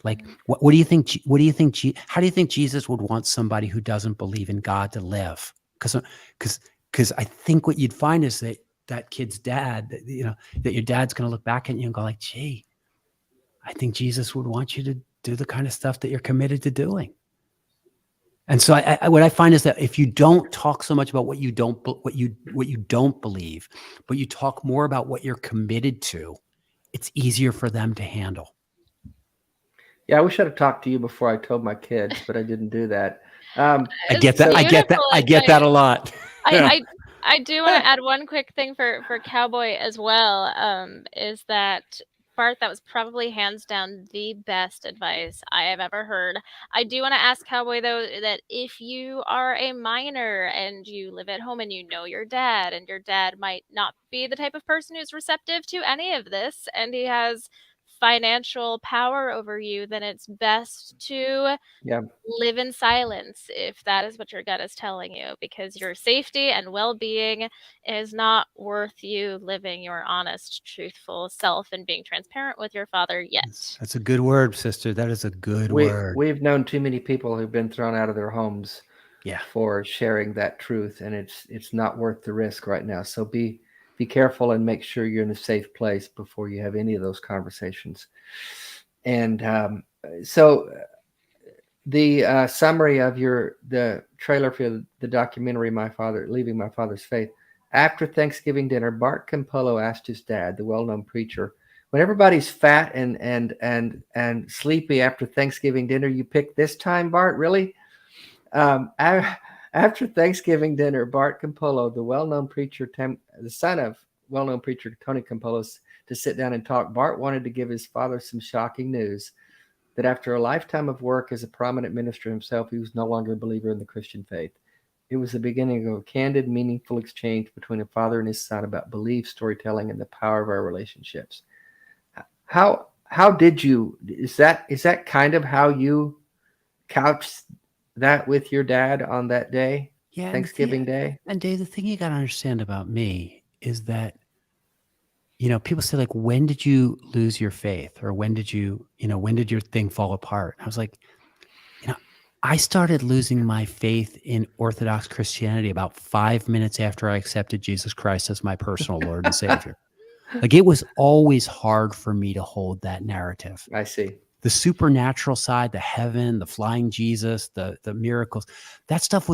Like, what do you think? What do you think? How do you think Jesus would want somebody who doesn't believe in God to live? Because I think what you'd find is that kid's dad, that your dad's going to look back at you and go like, gee, I think Jesus would want you to do the kind of stuff that you're committed to doing. And so what I find is that if you don't talk so much about what you don't believe, but you talk more about what you're committed to, it's easier for them to handle. Yeah, I wish I'd have talked to you before I told my kids, but I didn't do that. I get that. I get that a lot. I do want to add one quick thing for Cowboy as well. Is that Bart, that was probably hands down the best advice I have ever heard. I do want to ask Cowboy though that if you are a minor and you live at home and you know your dad, and your dad might not be the type of person who's receptive to any of this, and he has financial power over you, then it's best to live in silence if that is what your gut is telling you, because your safety and well-being is not worth you living your honest, truthful self and being transparent with your father yet. That's a good word, sister. That is a good word. We've known too many people who've been thrown out of their homes for sharing that truth, and it's not worth the risk right now. So be careful and make sure you're in a safe place before you have any of those conversations. And so the summary of the trailer for the documentary Leaving My Father's Faith. After Thanksgiving dinner, Bart Campolo asked his dad, the well-known preacher, when everybody's fat and sleepy after Thanksgiving dinner, you pick this time, Bart? Really? After Thanksgiving dinner, Bart Campolo, the well-known preacher, the son of well-known preacher Tony Campolo, to sit down and talk. Bart wanted to give his father some shocking news that after a lifetime of work as a prominent minister himself, he was no longer a believer in the Christian faith. It was the beginning of a candid, meaningful exchange between a father and his son about belief, storytelling, and the power of our relationships. How did you? Is that kind of how you couched that with your dad on that day? Yeah, Thanksgiving Day? And Dave, the thing you got to understand about me is that, people say like, when did you lose your faith? Or when did your thing fall apart? I was like, I started losing my faith in Orthodox Christianity about 5 minutes after I accepted Jesus Christ as my personal Lord and Savior. Like, it was always hard for me to hold that narrative. I see. The supernatural side, the heaven, the flying Jesus, the miracles, that stuff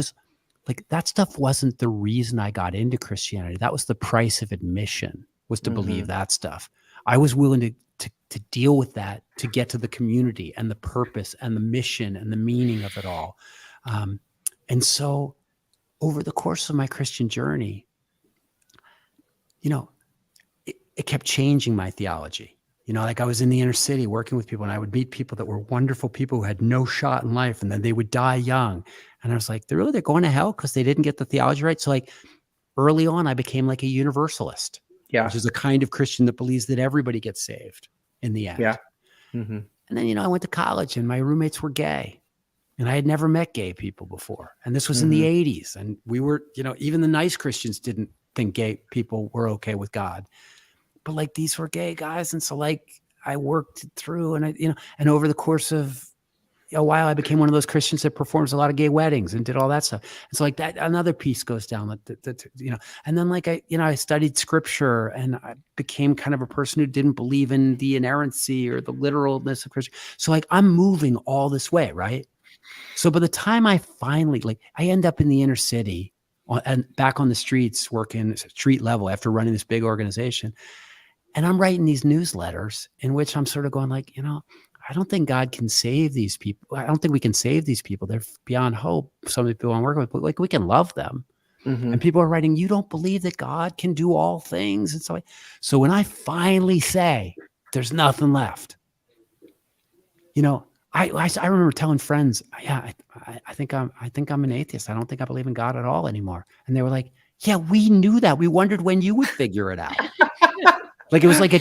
wasn't the reason I got into Christianity. That was the price of admission, was to believe that stuff. I was willing to deal with that to get to the community and the purpose and the mission and the meaning of it all. And so over the course of my Christian journey, it kept changing my theology. Like I was in the inner city working with people, and I would meet people that were wonderful people who had no shot in life, and then they would die young. And I was like, they're going to hell because they didn't get the theology right. So like early on, I became like a universalist, which is a kind of Christian that believes that everybody gets saved in the end. Yeah. Mm-hmm. And then, I went to college and my roommates were gay, and I had never met gay people before. And this was in the 80s. And we were, even the nice Christians didn't think gay people were okay with God. But like, these were gay guys. And so like I worked through, and and over the course of a while, I became one of those Christians that performs a lot of gay weddings and did all that stuff. And so like that, another piece goes down, and then like I studied scripture, and I became kind of a person who didn't believe in the inerrancy or the literalness of Christian. So like I'm moving all this way. Right. So by the time I finally, I end up in the inner city and back on the streets, working street level after running this big organization. And I'm writing these newsletters in which I'm sort of going like, I don't think God can save these people. I don't think we can save these people. They're beyond hope. Some of the people I'm working with, but like we can love them. Mm-hmm. And people are writing, you don't believe that God can do all things. And so when I finally say there's nothing left, I remember telling friends, yeah, I think I'm an atheist. I don't think I believe in God at all anymore. And they were like, yeah, we knew that. We wondered when you would figure it out. Like it was like a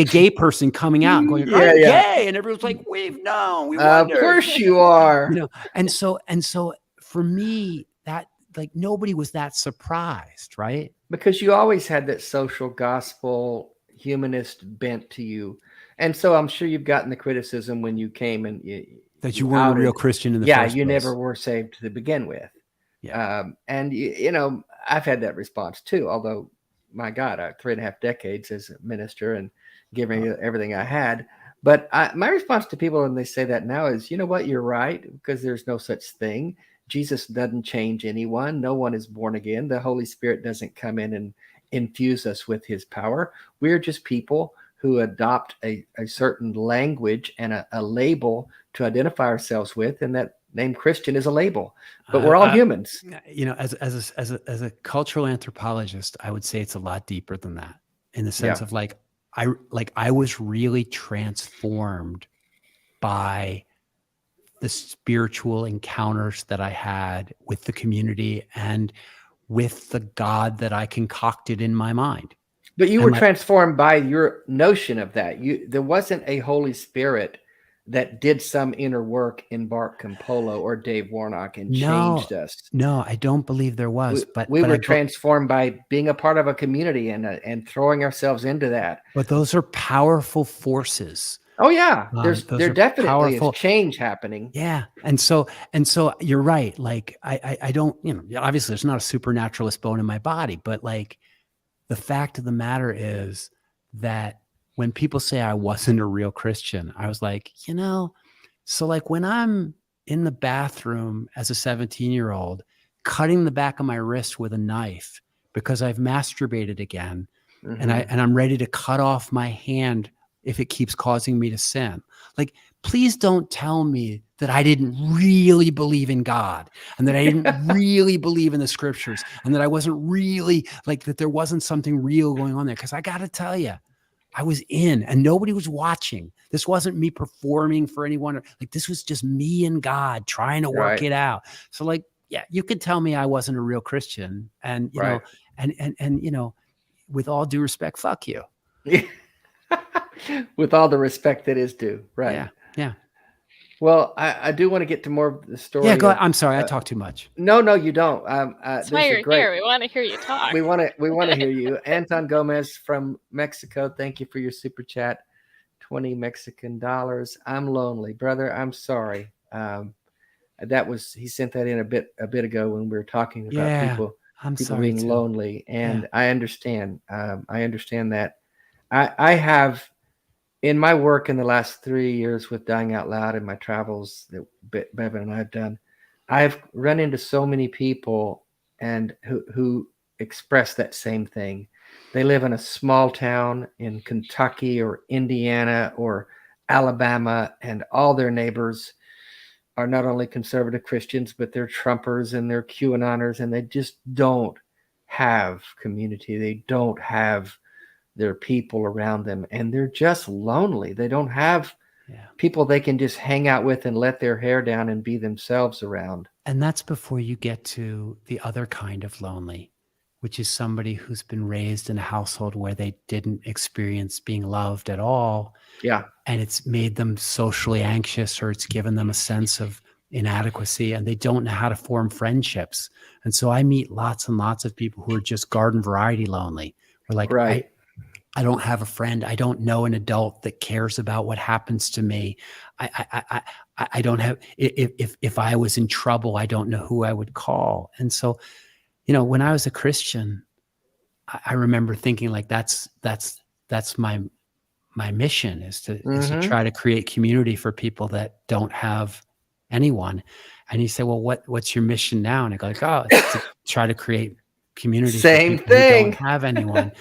gay person coming out and going, Yeah, I'm yeah. gay. And everyone's like, we've known, we Of wondered. course you are. You know, and so for me, that like nobody was that surprised, right? Because you always had that social gospel humanist bent to you. And so I'm sure you've gotten the criticism when you came and That you weren't a real Christian in the first place. Yeah, you never were saved to begin with. Yeah. And, you know, I've had that response too, although, my God, 3.5 decades as a minister and giving everything I had. But my response to people when they say that now is, you know what, you're right, because there's no such thing. Jesus doesn't change anyone. No one is born again. The Holy Spirit doesn't come in and infuse us with his power. We're just people who adopt a certain language and a label to identify ourselves with, and that name Christian is a label, but we're all humans. You know, as a cultural anthropologist, I would say it's a lot deeper than that, in the sense of I was really transformed by the spiritual encounters that I had with the community and with the God that I concocted in my mind. But you were transformed by your notion of that. There wasn't a Holy Spirit that did some inner work in Bart Campolo or Dave Warnock and changed us. No, I don't believe there was. We were transformed by being a part of a community and throwing ourselves into that. But those are powerful forces. Oh yeah, there definitely is change happening. Yeah, and so you're right. Like I don't, you know, obviously there's not a supernaturalist bone in my body, but like the fact of the matter is that when people say I wasn't a real Christian, I was like, you know, so like when I'm in the bathroom as a 17-year-old, cutting the back of my wrist with a knife because I've masturbated again, and I'm ready to cut off my hand if it keeps causing me to sin. Like, please don't tell me that I didn't really believe in God and that I didn't really believe in the scriptures and that I wasn't really like that there wasn't something real going on there. Because I got to tell you, I was in and nobody was watching. This wasn't me performing for anyone. Like this was just me and God trying to work it out. So like, yeah, you could tell me I wasn't a real Christian, and you know, and you know, with all due respect, fuck you. With all the respect that is due, right? Yeah, yeah. Well, I do want to get to more of the story. Yeah, go ahead. I'm sorry, I talk too much. No, you don't. That's why you're here. We want to hear you talk. We want to hear you. Anton Gomez from Mexico. Thank you for your super chat, 20 Mexican dollars. I'm lonely, brother. I'm sorry. He sent that in a bit ago when we were talking about people being lonely, and I understand. I understand that. I have, in my work in the last 3 years with Dying Out Loud and my travels that Bevan and I have done, I've run into so many people and who express that same thing. They live in a small town in Kentucky or Indiana or Alabama, and all their neighbors are not only conservative Christians, but they're Trumpers and they're QAnoners, and they just don't have community. They don't have their people around them, and they're just lonely. They don't have people they can just hang out with and let their hair down and be themselves around. And that's before you get to the other kind of lonely, which is somebody who's been raised in a household where they didn't experience being loved at all. Yeah. And it's made them socially anxious, or it's given them a sense of inadequacy, and they don't know how to form friendships. And so I meet lots and lots of people who are just garden variety lonely. We're like, I don't have a friend. I don't know an adult that cares about what happens to me. I don't have, if I was in trouble, I don't know who I would call. And so, you know, when I was a Christian, I remember thinking like, that's my mission is to try to create community for people that don't have anyone. And he said, well, what's your mission now? And I go like, oh, it's to try to create community Same for people thing. who don't have anyone.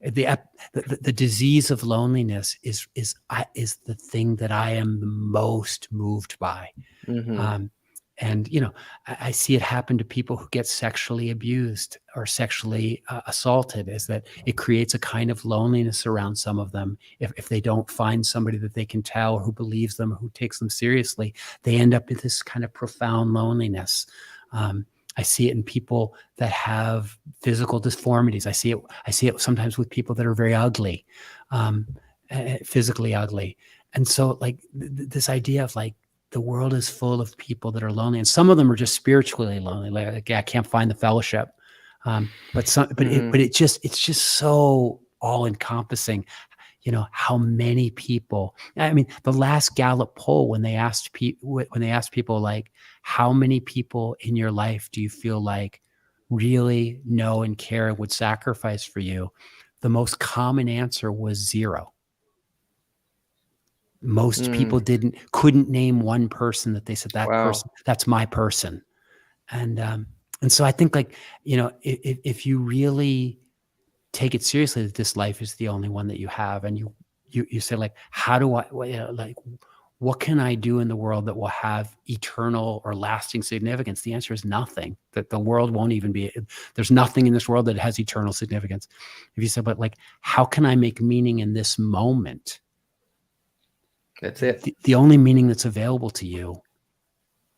The disease of loneliness is the thing that I am the most moved by. And, I see it happen to people who get sexually abused or sexually assaulted, is that it creates a kind of loneliness around some of them. If they don't find somebody that they can tell, who believes them, who takes them seriously, they end up in this kind of profound loneliness. I see it in people that have physical deformities. I see it sometimes with people that are very ugly, physically ugly. And so like this idea of like, the world is full of people that are lonely, and some of them are just spiritually lonely. Like I can't find the fellowship. But it's just so all encompassing, how many people, I mean, the last Gallup poll, when they asked people like, how many people in your life do you feel like really know and care and would sacrifice for you? The most common answer was 0. Most people couldn't name one person that they said person, that's my person. And so I think like, if you really take it seriously that this life is the only one that you have, and you say like, how do I, like, what can I do in the world that will have eternal or lasting significance? The answer is nothing. That the world won't even be, there's nothing in this world that has eternal significance. If you say, but like, how can I make meaning in this moment? That's it. The only meaning that's available to you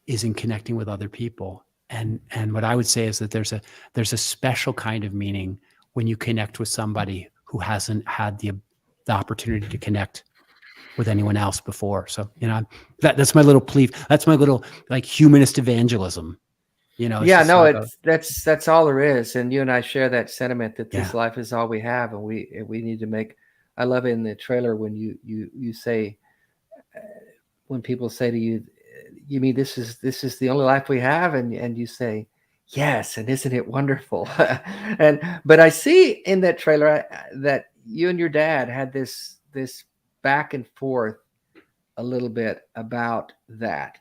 is in connecting with other people. And what I would say is that there's a special kind of meaning when you connect with somebody who hasn't had the opportunity to connect with anyone else before. So, that's my little plea. That's my little like humanist evangelism. That's all there is. And you and I share that sentiment that this life is all we have, and we need to make. I love it in the trailer when you say, when people say to you, you mean this is the only life we have, and you say yes, and isn't it wonderful? But I see in that trailer that you and your dad had this back and forth a little bit about that,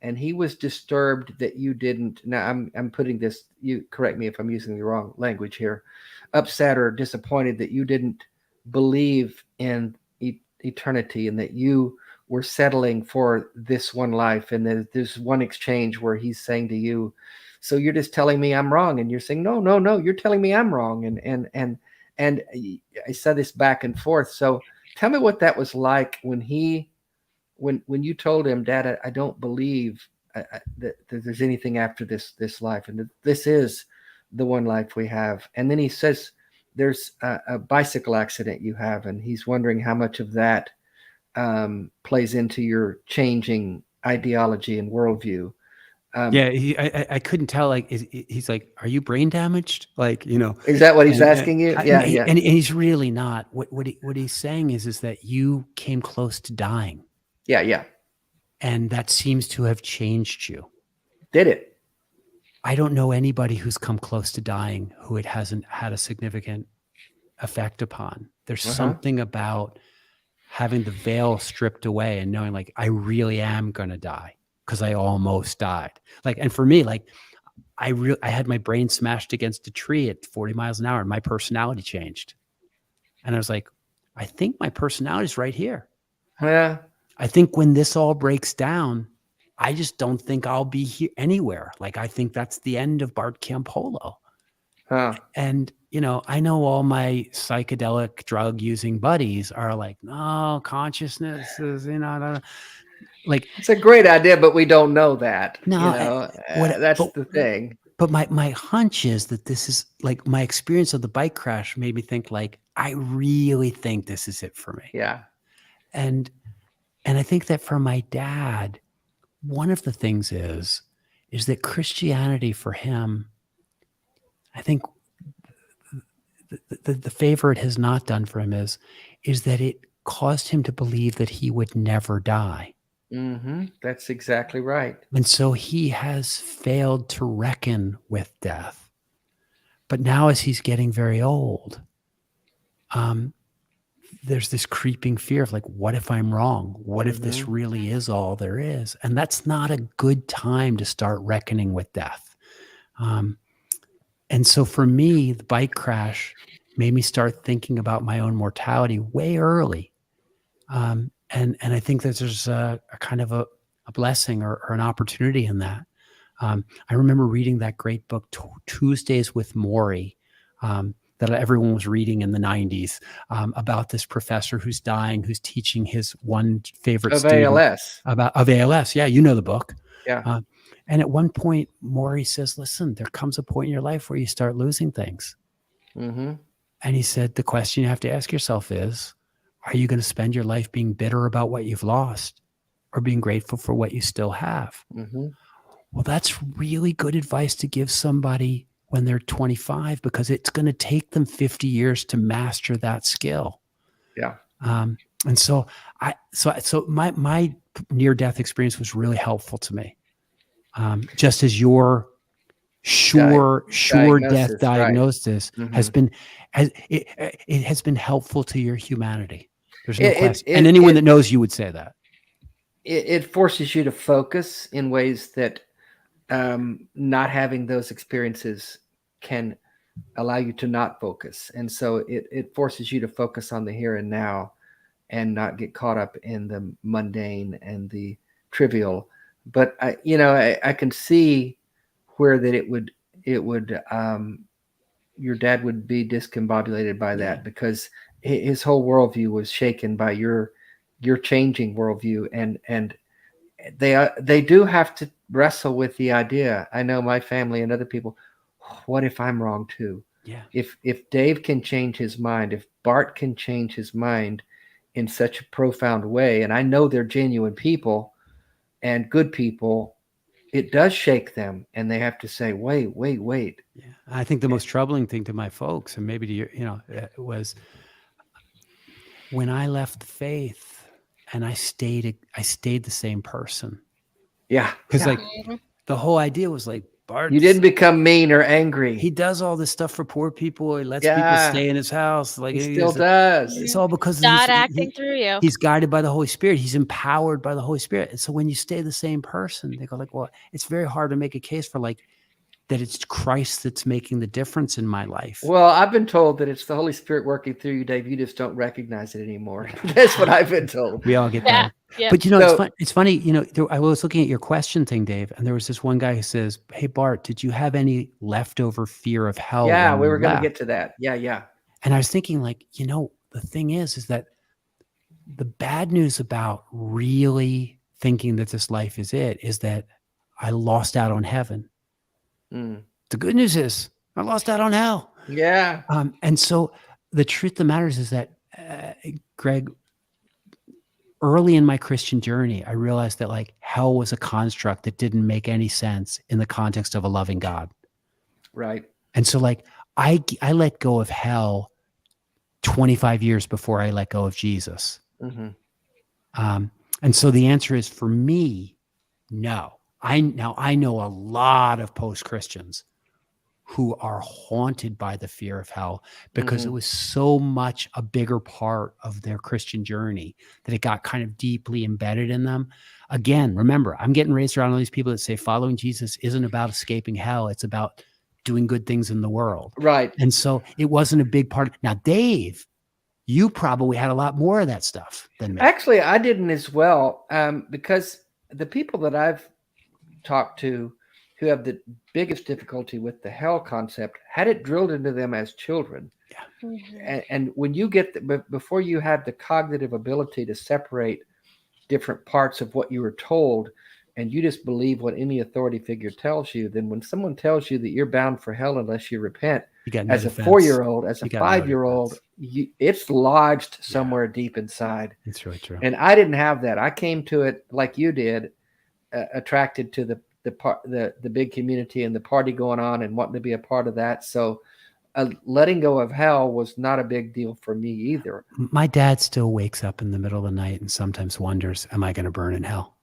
and he was disturbed that you didn't. Now I'm putting this, you correct me if I'm using the wrong language here, upset or disappointed that you didn't believe in eternity, and that you were settling for this one life. And there's one exchange where he's saying to you, so you're just telling me I'm wrong? And you're saying, no, you're telling me I'm wrong. And I said this back and forth. So tell me what that was like when you told him, Dad, I don't believe that there's anything after this life, and that this is the one life we have. And then he says there's a bicycle accident you have, and he's wondering how much of that plays into your changing ideology and worldview. I couldn't tell. Like, he's like, "Are you brain damaged?" Like, Is that what he's asking you? Yeah. And he's really not. What he's saying is that you came close to dying. Yeah. And that seems to have changed you. Did it? I don't know anybody who's come close to dying who it hasn't had a significant effect upon. There's something about having the veil stripped away and knowing like, I really am going to die because I almost died. Like, and for me, like I had my brain smashed against a tree at 40 miles an hour and my personality changed. And I was like, I think my personality is right here. Yeah. I think when this all breaks down, I just don't think I'll be here anywhere. Like, I think that's the end of Bart Campolo. And, I know all my psychedelic drug using buddies are like, no, consciousness is, like, it's a great idea, but we don't know that. No, that's the thing. But my hunch is that this is like my experience of the bike crash made me think like, I really think this is it for me. Yeah. And I think that for my dad, one of the things is that Christianity for him, I think the favor it has not done for him is that it caused him to believe that he would never die. Mm-hmm. That's exactly right. And so he has failed to reckon with death. But now as he's getting very old, there's this creeping fear of like, what if I'm wrong? What if this really is all there is? And that's not a good time to start reckoning with death. And so for me, the bike crash made me start thinking about my own mortality way early. And I think that there's a kind of a blessing or an opportunity in that. I remember reading that great book, Tuesdays with Morrie, that everyone was reading in the 90s, about this professor who's dying, who's teaching his one favorite Of student ALS. of ALS. Yeah, you know the book. Yeah. And at one point, Morrie says, listen, there comes a point in your life where you start losing things. Mm-hmm. And he said, the question you have to ask yourself is, are you going to spend your life being bitter about what you've lost or being grateful for what you still have? Mm-hmm. Well, that's really good advice to give somebody when they're 25, because it's going to take them 50 years to master that skill. Yeah. And so my near-death experience was really helpful to me. Just as your sure death diagnosis Mm-hmm. has been helpful to your humanity. There's no question. It, and anyone that knows you would say that. It forces you to focus in ways that not having those experiences can allow you to not focus. And so it forces you to focus on the here and now and not get caught up in the mundane and the trivial. But I can see where that it would your dad would be discombobulated by that, because his whole worldview was shaken by your changing worldview, and they do have to wrestle with the idea. I know my family and other people, what if I'm wrong too? Yeah. If Dave can change his mind, if Bart can change his mind in such a profound way, and I know they're genuine people and good people, it does shake them, and they have to say, wait. Yeah. I think the most troubling thing to my folks, and maybe to you, was when I left the faith and I stayed the same person. Yeah. Because the whole idea was like, Bart, you didn't become mean or angry. He does all this stuff for poor people. He lets people stay in his house. Like he still does. It's all because God acting through you. He's guided by the Holy Spirit. He's empowered by the Holy Spirit. And so when you stay the same person, they go like, well, it's very hard to make a case for like that it's Christ that's making the difference in my life. Well, I've been told that it's the Holy Spirit working through you, Dave. You just don't recognize it anymore. That's what I've been told. We all get that. Yeah. But it's funny. I was looking at your question thing, Dave, and there was this one guy who says, "Hey, Bart, did you have any leftover fear of hell?" Yeah, we were going to get to that. Yeah. And I was thinking, like, the thing is that the bad news about really thinking that this life is that I lost out on heaven. The good news is I lost out on hell. Yeah. And so the truth of the matter is that, Greg, early in my Christian journey, I realized that like hell was a construct that didn't make any sense in the context of a loving God. Right. And so like I let go of hell 25 years before I let go of Jesus. Mm-hmm. And so the answer is, for me, no. I know a lot of post-Christians who are haunted by the fear of hell because it was so much a bigger part of their Christian journey that it got kind of deeply embedded in them. Again, remember, I'm getting raised around all these people that say following Jesus isn't about escaping hell. It's about doing good things in the world. Right. And so it wasn't a big part. Now, Dave, you probably had a lot more of that stuff than me. Actually, I didn't as well, because the people that I've talked to who have the biggest difficulty with the hell concept had it drilled into them as children. Yeah. Mm-hmm. And when you get before you have the cognitive ability to separate different parts of what you were told, and you just believe what any authority figure tells you, then when someone tells you that you're bound for hell unless you repent, as a 4-year-old, as a 5-year-old, it's lodged somewhere deep inside. It's really true. And I didn't have that. I came to it like you did, attracted to the big community and the party going on and wanting to be a part of that. So letting go of hell was not a big deal for me either. My dad still wakes up in the middle of the night and sometimes wonders, am I going to burn in hell?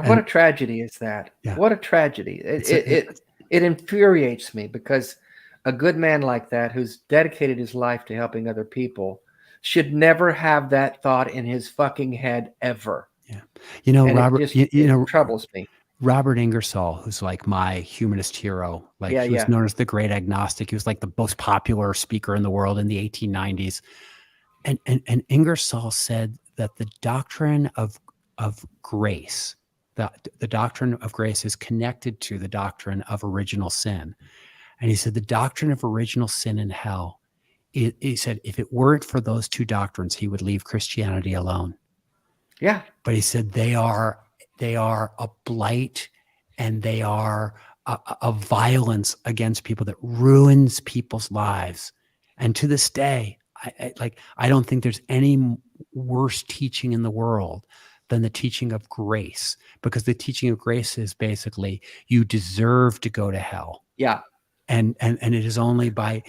What a tragedy is that? Yeah. What a tragedy. It infuriates me, because a good man like that, who's dedicated his life to helping other people, should never have that thought in his fucking head ever. Yeah. And Robert, it troubles me. Robert Ingersoll, who's like my humanist hero, he was known as the great agnostic. He was like the most popular speaker in the world in the 1890s. And Ingersoll said that the doctrine of grace, the doctrine of grace is connected to the doctrine of original sin. And he said the doctrine of original sin in hell, he said if it weren't for those two doctrines, he would leave Christianity alone. Yeah. But he said they are a blight, and they are a violence against people that ruins people's lives. And to this day, I don't think there's any worse teaching in the world than the teaching of grace, because the teaching of grace is basically you deserve to go to hell. Yeah. And it is only by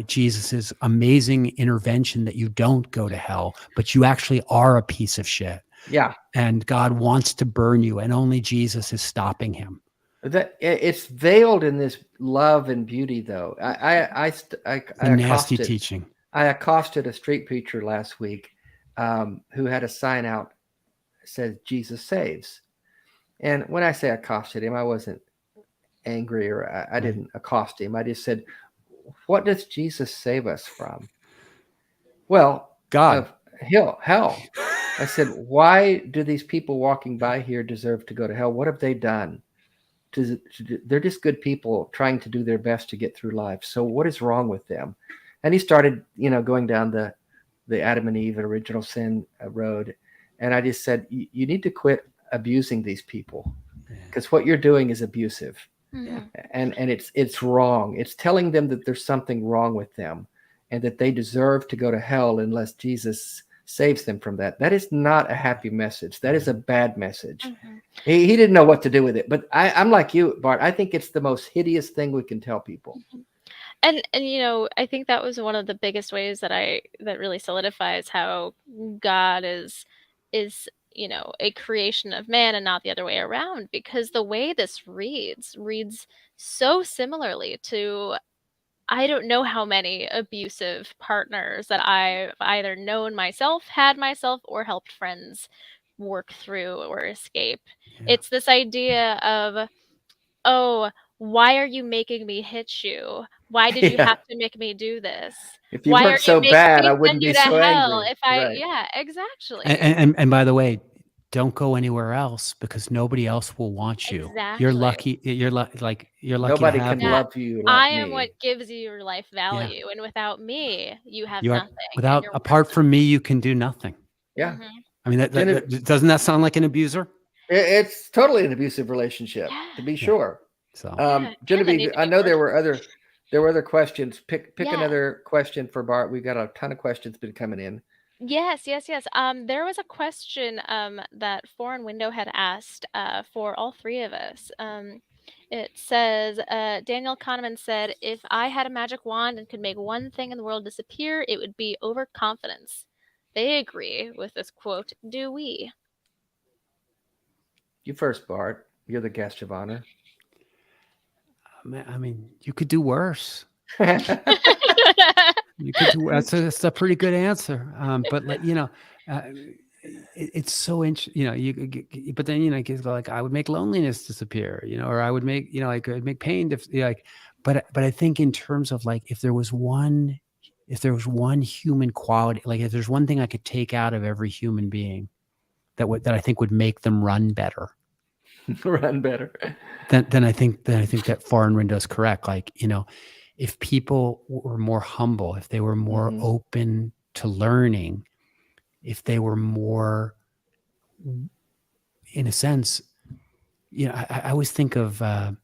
Jesus's amazing intervention that you don't go to hell, but you actually are a piece of shit. Yeah. And God wants to burn you, and only Jesus is stopping him. That it's veiled in this love and beauty, though. I Nasty accosted, teaching. I accosted a street preacher last week who had a sign out that said "Jesus saves." And when I say accosted him, I wasn't angry, or I didn't accost him. I just said, "What does Jesus save us from?" Well, God. Hell. I said, "Why do these people walking by here deserve to go to hell? What have they done? They're just good people trying to do their best to get through life. So what is wrong with them?" And he started, going down the Adam and Eve original sin road. And I just said, you need to quit abusing these people, because what you're doing is abusive. Mhm. And it's wrong. It's telling them that there's something wrong with them and that they deserve to go to hell unless Jesus saves them from that. That is not a happy message. That is a bad message. Mhm. He didn't know what to do with it. But I'm like you, Bart. I think it's the most hideous thing we can tell people. And I think that was one of the biggest ways that really solidifies how God is a creation of man and not the other way around, because the way this reads so similarly to I don't know how many abusive partners that I've either known myself, had myself, or helped friends work through or escape. Yeah. It's this idea of, oh, why are you making me hit you? Why did you Yeah. have to make me do this? If you Why weren't are you so making bad, me I send wouldn't you be to so hell? angry. If I, Right. yeah, exactly. And by the way, don't go anywhere else, because nobody else will want you. You're Exactly. lucky. You're lucky Nobody to have can me. Yeah. love you like I am me. what gives you your life value, and without me, you have You are, nothing. And you're apart from me, you can do nothing. Yeah. Mhm. I mean, doesn't that sound like an abuser? It's totally an abusive relationship, Yeah. to be Yeah. sure. So Yeah, and they Genevieve, need to I be know there worshipped. were other questions. Pick Yeah. another question for Bart. We've got a ton of questions been coming in. Yes. There was a question that Foreign Window had asked for all three of us. It says, Daniel Kahneman said, if I had a magic wand and could make one thing in the world disappear, it would be overconfidence. They agree with this quote. Do we? You first, Bart. You're the guest of honor. I mean, you could do worse. You could do. That's a pretty good answer. But it's so interesting. But then kids go like, I would make loneliness disappear. Or I would make I could make pain. But I think in terms of like, if there was one human quality, like if there's one thing I could take out of every human being that I think would make them run better. Run better. Then I think that Foreign Window is correct. Like, if people were more humble, if they were more open to learning, if they were more, in a sense, I always think of the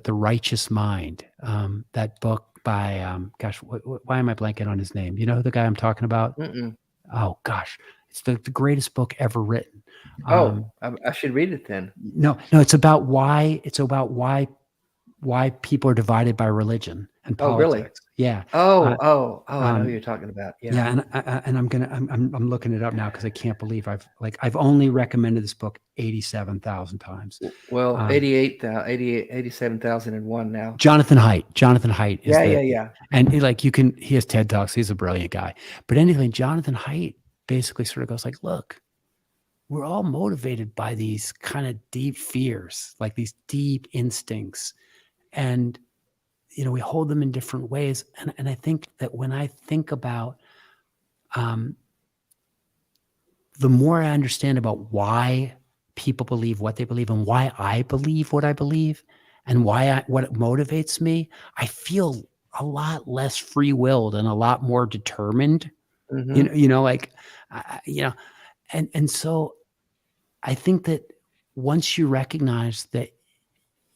Righteous Mind, that book by why am I blanking on his name? You know the guy I'm talking about? Oh gosh, it's the greatest book ever written. I should read it then. No, it's about why people are divided by religion and politics. Oh, really? Yeah. I know who you're talking about. Yeah. And I'm looking it up now because I can't believe I've only recommended this book 87,000 times. Well, 87,001 now. Jonathan Haidt is yeah. And he has TED Talks. He's a brilliant guy. But anyway, Jonathan Haidt basically sort of goes like, look, we're all motivated by these kind of deep fears, like these deep instincts. And, we hold them in different ways. And I think that when I think about, the more I understand about why people believe what they believe and why I believe what I believe and what motivates me, I feel a lot less free-willed and a lot more determined. Mhm. And so I think that once you recognize that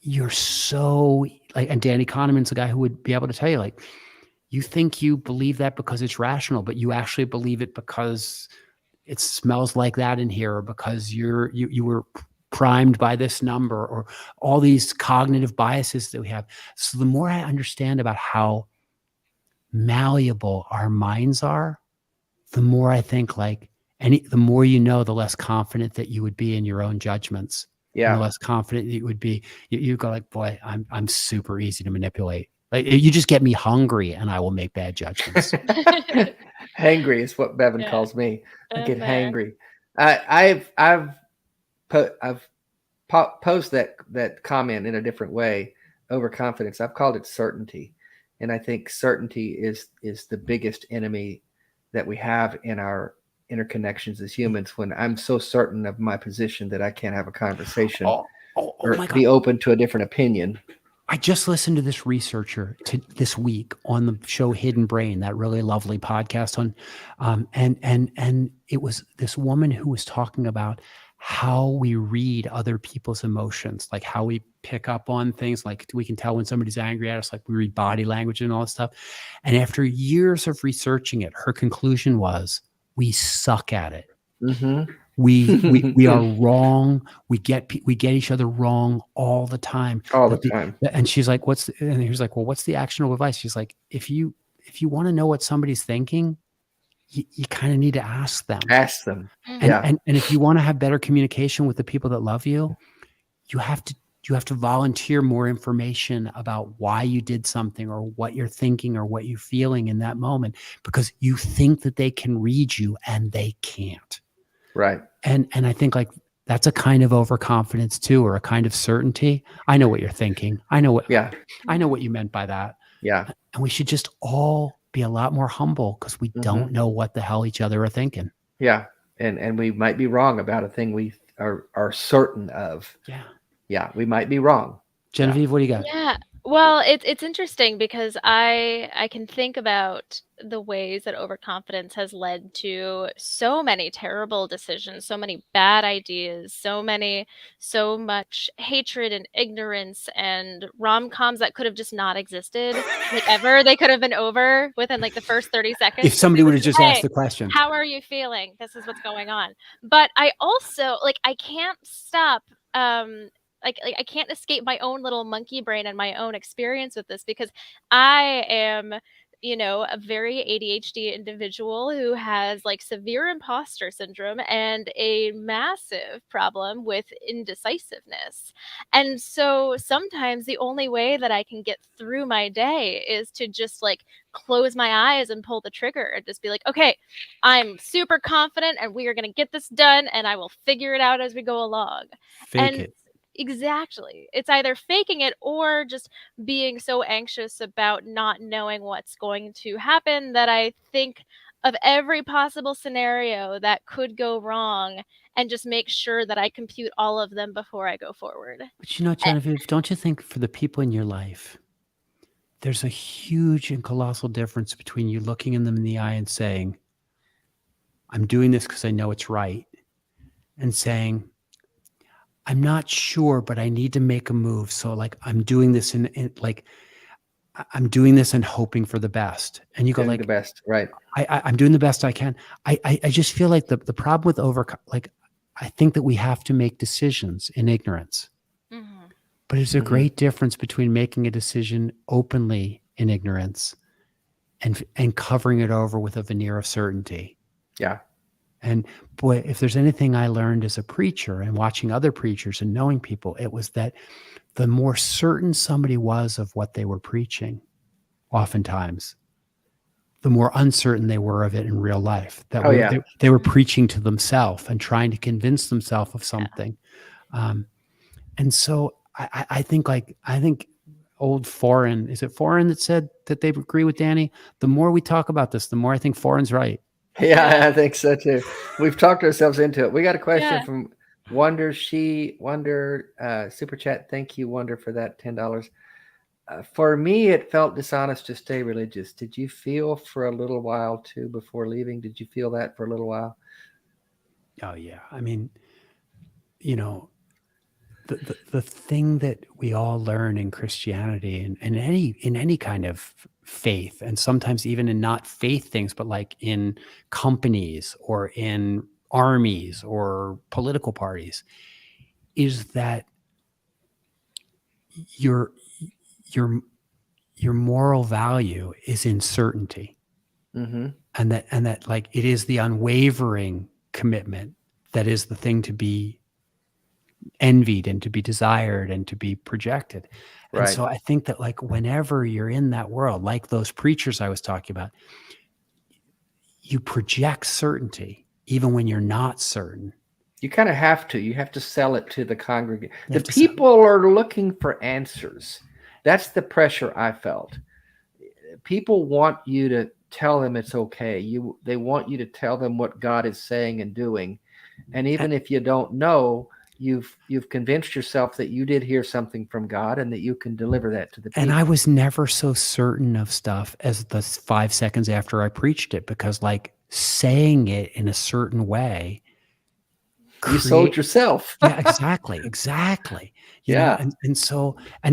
you're so like, and Danny Kahneman's a guy who would be able to tell you, like, you think you believe that because it's rational, but you actually believe it because it smells like that in here, or because you were primed by this number, or all these cognitive biases that we have. So the more I understand about how malleable our minds are, the more I think like the more you know, the less confident that you would be in your own judgments. And the less confident that you would be. You go like, boy, I'm super easy to manipulate. Like, you just get me hungry and I will make bad judgments. Hangry is what Bevan Yeah. calls me. I get there. hangry. I've posed that comment in a different way. Overconfidence. I've called it certainty, and I think certainty is the biggest enemy that we have in our interconnections as humans. When I'm so certain of my position that I can't have a conversation Oh or my God. be open to a different opinion. I just listened to this researcher this week on the show Hidden Brain, that really lovely podcast on, and it was this woman who was talking about how we read other people's emotions, like how we pick up on things, like we can tell when somebody's angry at us, like we read body language and all this stuff. And after years of researching it, her conclusion was, we suck at it. Mm-hmm. We are wrong. We get each other wrong all the time. All the time. And she's like, and he was like, well, what's the actionable advice? She's like, if you want to know what somebody's thinking, you kind of need to ask them. Ask them. Mhm. Yeah. And if you want to have better communication with the people that love you, you have to volunteer more information about why you did something, or what you're thinking, or what you're feeling in that moment, because you think that they can read you and they can't. Right. And I think like that's a kind of overconfidence too, or a kind of certainty. I know what you're thinking. I know what you meant by that. Yeah. And we should just all be a lot more humble, because we don't know what the hell each other are thinking. Yeah. And we might be wrong about a thing we are certain of. Yeah. Yeah. We might be wrong. Genevieve, what do you got? Yeah. Well, it's interesting because I can think about the ways that overconfidence has led to so many terrible decisions, so many bad ideas, so much hatred and ignorance, and rom-coms that could have just not existed, like ever. They could have been over within like the first 30 seconds. If somebody would have just asked the question, how are you feeling? This is what's going on. But I also I can't stop like I can't escape my own little monkey brain and my own experience with this, because I am, a very ADHD individual who has like severe imposter syndrome and a massive problem with indecisiveness. And so sometimes the only way that I can get through my day is to just like close my eyes and pull the trigger and just be like, okay, I'm super confident and we are going to get this done and I will figure it out as we go along. fake it. Exactly. It's either faking it or just being so anxious about not knowing what's going to happen that I think of every possible scenario that could go wrong and just make sure that I compute all of them before I go forward. But Genevieve, don't you think for the people in your life, there's a huge and colossal difference between you looking them in the eye and saying, I'm doing this because I know it's right, and saying, I'm not sure, but I need to make a move. So like, I'm doing this I'm doing this and hoping for the best. And you go Doing like, the best. Right. I'm doing the best I can. I just feel like the problem with I think that we have to make decisions in ignorance. Mm-hmm. But there's a great difference between making a decision openly in ignorance and covering it over with a veneer of certainty. Yeah. And boy, if there's anything I learned as a preacher and watching other preachers and knowing people, it was that the more certain somebody was of what they were preaching, oftentimes, the more uncertain they were of it in real life. That they were preaching to themselves and trying to convince themselves of something. And so I think old Foreign, is it Foreign that said that they agree with Danny? The more we talk about this, the more I think Foreign's right. Yeah, I think so too. We've talked ourselves into it. We got a question Wonder super chat. Thank you, Wonder, for that $10. For me, it felt dishonest to stay religious. Did you feel for a little while too before leaving? Did you feel that for a little while? Oh yeah. I mean, you know, the thing that we all learn in Christianity and in any kind of faith, and sometimes even in not faith things, but like in companies or in armies or political parties, is that your your your moral value is in certainty. Mm-hmm. And that like it is the unwavering commitment that is the thing to be envied and to be desired and to be projected. And Right. so I think that like whenever you're in that world, like those preachers I was talking about, you project certainty even when you're not certain. You kind of have to. You have to sell it to the congregation. You The have to sell- people are looking for answers. That's the pressure I felt. People want you to tell them it's okay. They want you to tell them what God is saying and doing. And even if you don't know, you've convinced yourself that you did hear something from God and that you can deliver that to the people. And I was never so certain of stuff as the 5 seconds after I preached it, because like saying it in a certain way, you sold yourself. Yeah, exactly. You Yeah. know, and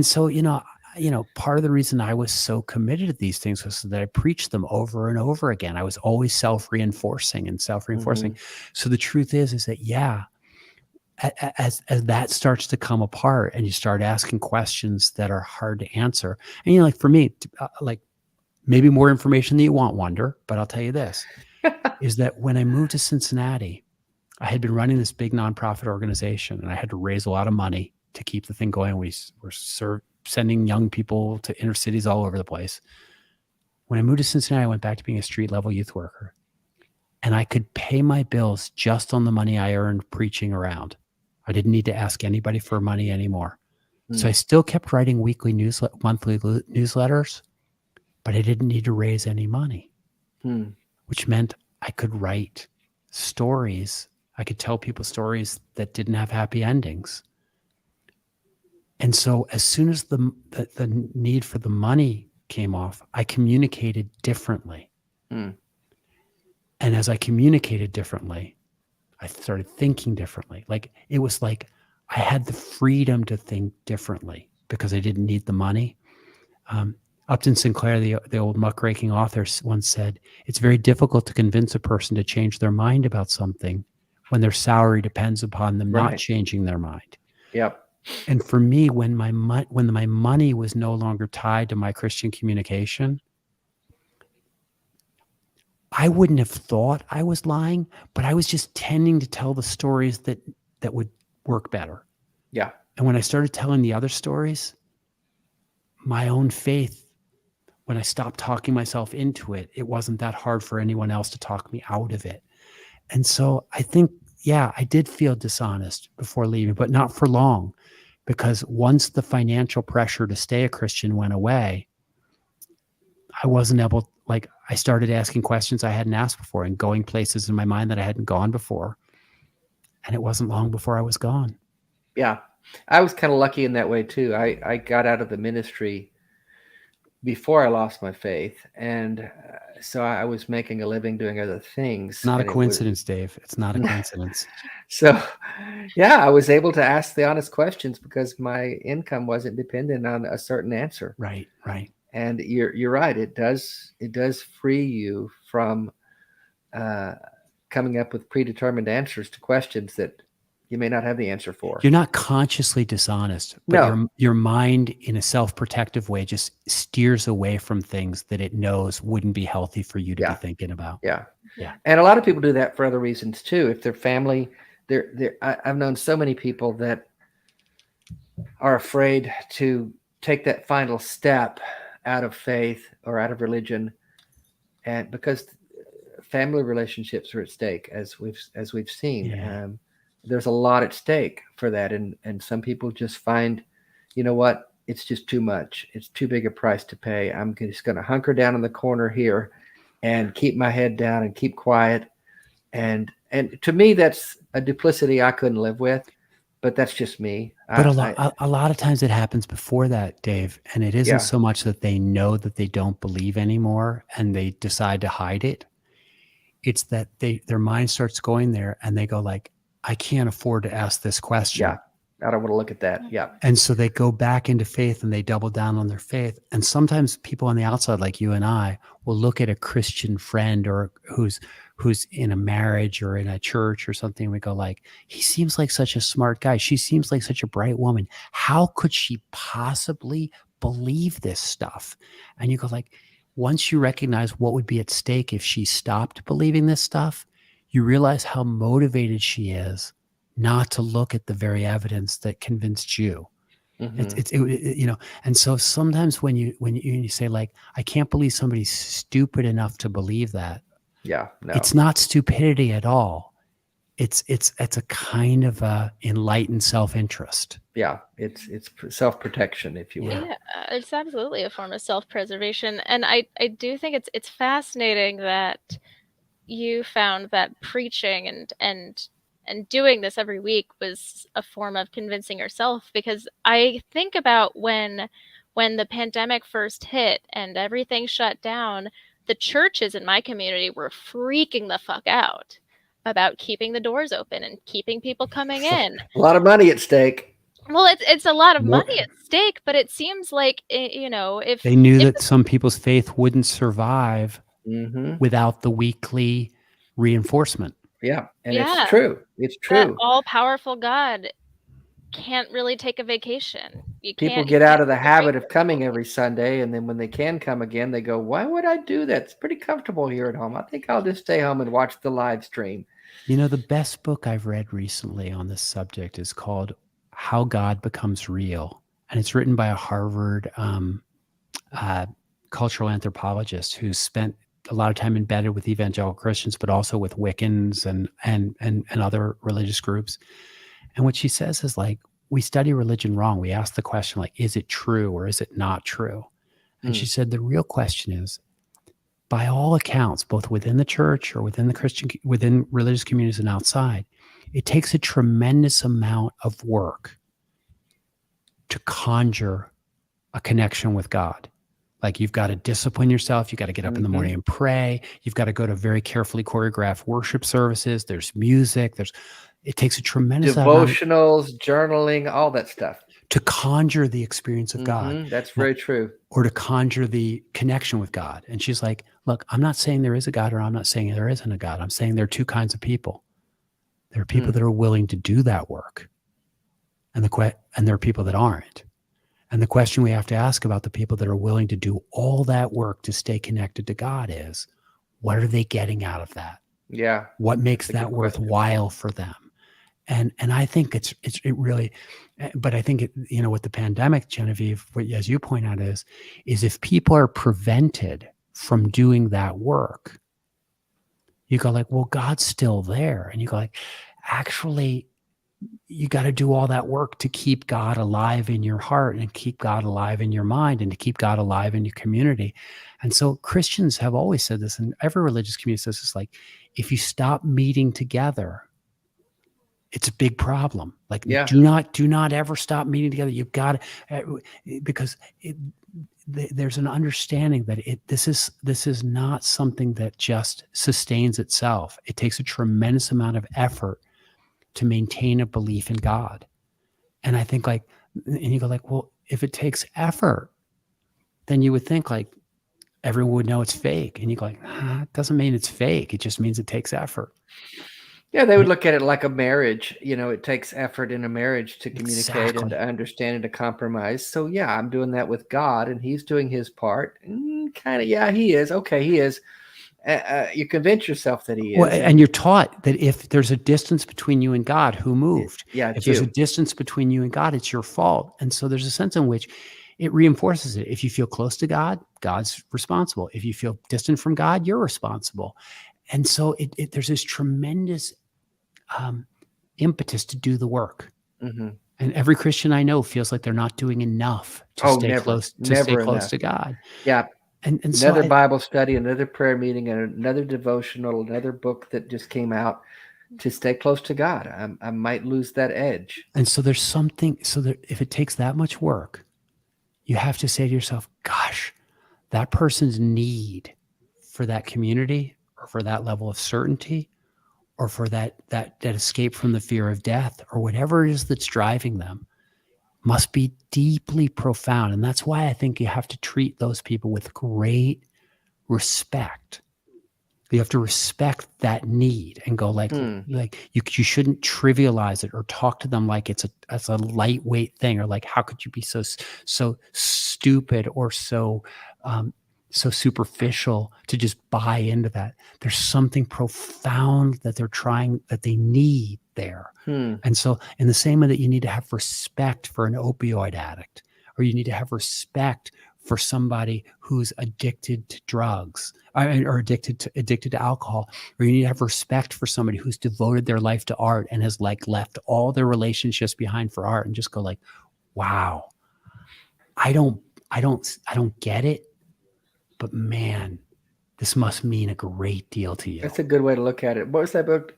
so, you know, part of the reason I was so committed to these things was that I preached them over and over again. I was always self-reinforcing. Mm-hmm. So the truth is that, yeah, as that starts to come apart and you start asking questions that are hard to answer, and, you know, like for me, like maybe more information than you want, Wonder, but I'll tell you this, is that when I moved to Cincinnati, I had been running this big nonprofit organization and I had to raise a lot of money to keep the thing going. We were sending young people to inner cities all over the place. When I moved to Cincinnati, I went back to being a street level youth worker, and I could pay my bills just on the money I earned preaching around. I didn't need to ask anybody for money anymore. So I still kept writing monthly newsletters, but I didn't need to raise any money, which meant I could write stories. I could tell people stories that didn't have happy endings. And so as soon as the need for the money came off, I communicated differently. And as I communicated differently, I started thinking differently. Like it was like I had the freedom to think differently because I didn't need the money. Upton Sinclair, the old muckraking author, once said, "It's very difficult to convince a person to change their mind about something when their salary depends upon them not changing their mind." Yep. And for me, when my money was no longer tied to my Christian communication, I wouldn't have thought I was lying, but I was just tending to tell the stories that would work better. Yeah. And when I started telling the other stories, my own faith, when I stopped talking myself into it, it wasn't that hard for anyone else to talk me out of it. And so I think, yeah, I did feel dishonest before leaving, but not for long, because once the financial pressure to stay a Christian went away, I wasn't able, like, I started asking questions I hadn't asked before and going places in my mind that I hadn't gone before. And it wasn't long before I was gone. Yeah. I was kind of lucky in that way too. I got out of the ministry before I lost my faith. And so I was making a living doing other things. Not a coincidence, Dave. It's not a coincidence. So, yeah, I was able to ask the honest questions because my income wasn't dependent on a certain answer. Right. And you're right. It does free you from coming up with predetermined answers to questions that you may not have the answer for. You're not consciously dishonest, but your mind in a self-protective way just steers away from things that it knows wouldn't be healthy for you to be thinking about. Yeah. And a lot of people do that for other reasons too. If their family, I've known so many people that are afraid to take that final step out of faith or out of religion, and because family relationships are at stake, as we've seen. Yeah. There's a lot at stake for that. And some people just find, you know what, it's just too much. It's too big a price to pay. I'm just going to hunker down in the corner here and keep my head down and keep quiet and And to me, that's a duplicity I couldn't live with, but that's just me. But a lot of times it happens before that, Dave. And it isn't so much that they know that they don't believe anymore and they decide to hide it. It's that their mind starts going there and they go like, I can't afford to ask this question. Yeah. I don't want to look at that. Yeah. And so they go back into faith and they double down on their faith. And sometimes people on the outside, like you and I, will look at a Christian friend or who's in a marriage or in a church or something. And we go like, he seems like such a smart guy. She seems like such a bright woman. How could she possibly believe this stuff? And you go like, once you recognize what would be at stake if she stopped believing this stuff, you realize how motivated she is not to look at the very evidence that convinced you. Mm-hmm. And so sometimes when you say like, I can't believe somebody's stupid enough to believe that. Yeah, no. It's not stupidity at all. It's a kind of enlightened self-interest. Yeah, it's self-protection, if you will. Yeah, it's absolutely a form of self-preservation. And I do think it's fascinating that you found that preaching and doing this every week was a form of convincing yourself, because I think about when the pandemic first hit and everything shut down, the churches in my community were freaking the fuck out about keeping the doors open and keeping people coming in. A lot of money at stake. Well, it's a lot of money at stake, but it seems like, if they knew that some people's faith wouldn't survive without the weekly reinforcement. Yeah, and it's true. It's true. That all-powerful God can't really take a vacation. People get out of the habit of coming every Sunday, and then when they can come again, they go, why would I do that? It's pretty comfortable here at home. I think I'll just stay home and watch the live stream. The best book I've read recently on this subject is called How God Becomes Real. And it's written by a Harvard cultural anthropologist who's spent a lot of time embedded with evangelical Christians, but also with Wiccans and other religious groups. And what she says is like, we study religion wrong. We ask the question like, is it true or is it not true? And she said, the real question is, by all accounts, both within the church or within within religious communities and outside, it takes a tremendous amount of work to conjure a connection with God. Like you've got to discipline yourself. You've got to get up in the morning and pray. You've got to go to very carefully choreographed worship services. There's music. It takes a tremendous devotionals, journaling, all that stuff to conjure the experience of God. That's very true. Or to conjure the connection with God. And she's like, look, I'm not saying there is a God or I'm not saying there isn't a God. I'm saying there are two kinds of people. There are people that are willing to do that work. And there are people that aren't. And the question we have to ask about the people that are willing to do all that work to stay connected to God is, what are they getting out of that? Yeah. What makes that worthwhile for them? And I think it really, but I think with the pandemic, Genevieve, as you point out is if people are prevented from doing that work, you go like, well, God's still there. And you go like, actually, you got to do all that work to keep God alive in your heart and keep God alive in your mind and to keep God alive in your community. And so Christians have always said this, and every religious community says this, like, if you stop meeting together, it's a big problem. Like, do not ever stop meeting together. You've got to, because there's an understanding that this is not something that just sustains itself. It takes a tremendous amount of effort to maintain a belief in God. And I think and you go like, well, if it takes effort, then you would think like everyone would know it's fake. And you go like, it doesn't mean it's fake. It just means it takes effort. Yeah, they would look at it like a marriage. It takes effort in a marriage to communicate and to understand and to compromise. So yeah, I'm doing that with God and he's doing his part. He is. Okay, he is. You convince yourself that he is. Well, and you're taught that if there's a distance between you and God, who moved? Yeah, if there's a distance between you and God, it's your fault. And so there's a sense in which it reinforces it. If you feel close to God, God's responsible. If you feel distant from God, you're responsible. And so there's this tremendous impetus to do the work. Mm-hmm. And every Christian I know feels like they're not doing enough to stay close to God. Yeah. And another Bible study, another prayer meeting, and another devotional, another book that just came out. to stay close to God. I might lose that edge. And so there's something, if it takes that much work, you have to say to yourself, gosh, that person's need for that community or for that level of certainty or for that escape from the fear of death or whatever it is that's driving them must be deeply profound. And that's why I think you have to treat those people with great respect. You have to respect that need and go like you shouldn't trivialize it or talk to them like it's a lightweight thing, or like, how could you be so stupid or so superficial to just buy into that? There's something profound that they need there. And so in the same way that you need to have respect for an opioid addict, or you need to have respect for somebody who's addicted to drugs or addicted to alcohol, or you need to have respect for somebody who's devoted their life to art and has like left all their relationships behind for art, and just go like, wow, I don't get it, but man, this must mean a great deal to you. That's a good way to look at it. What was that book?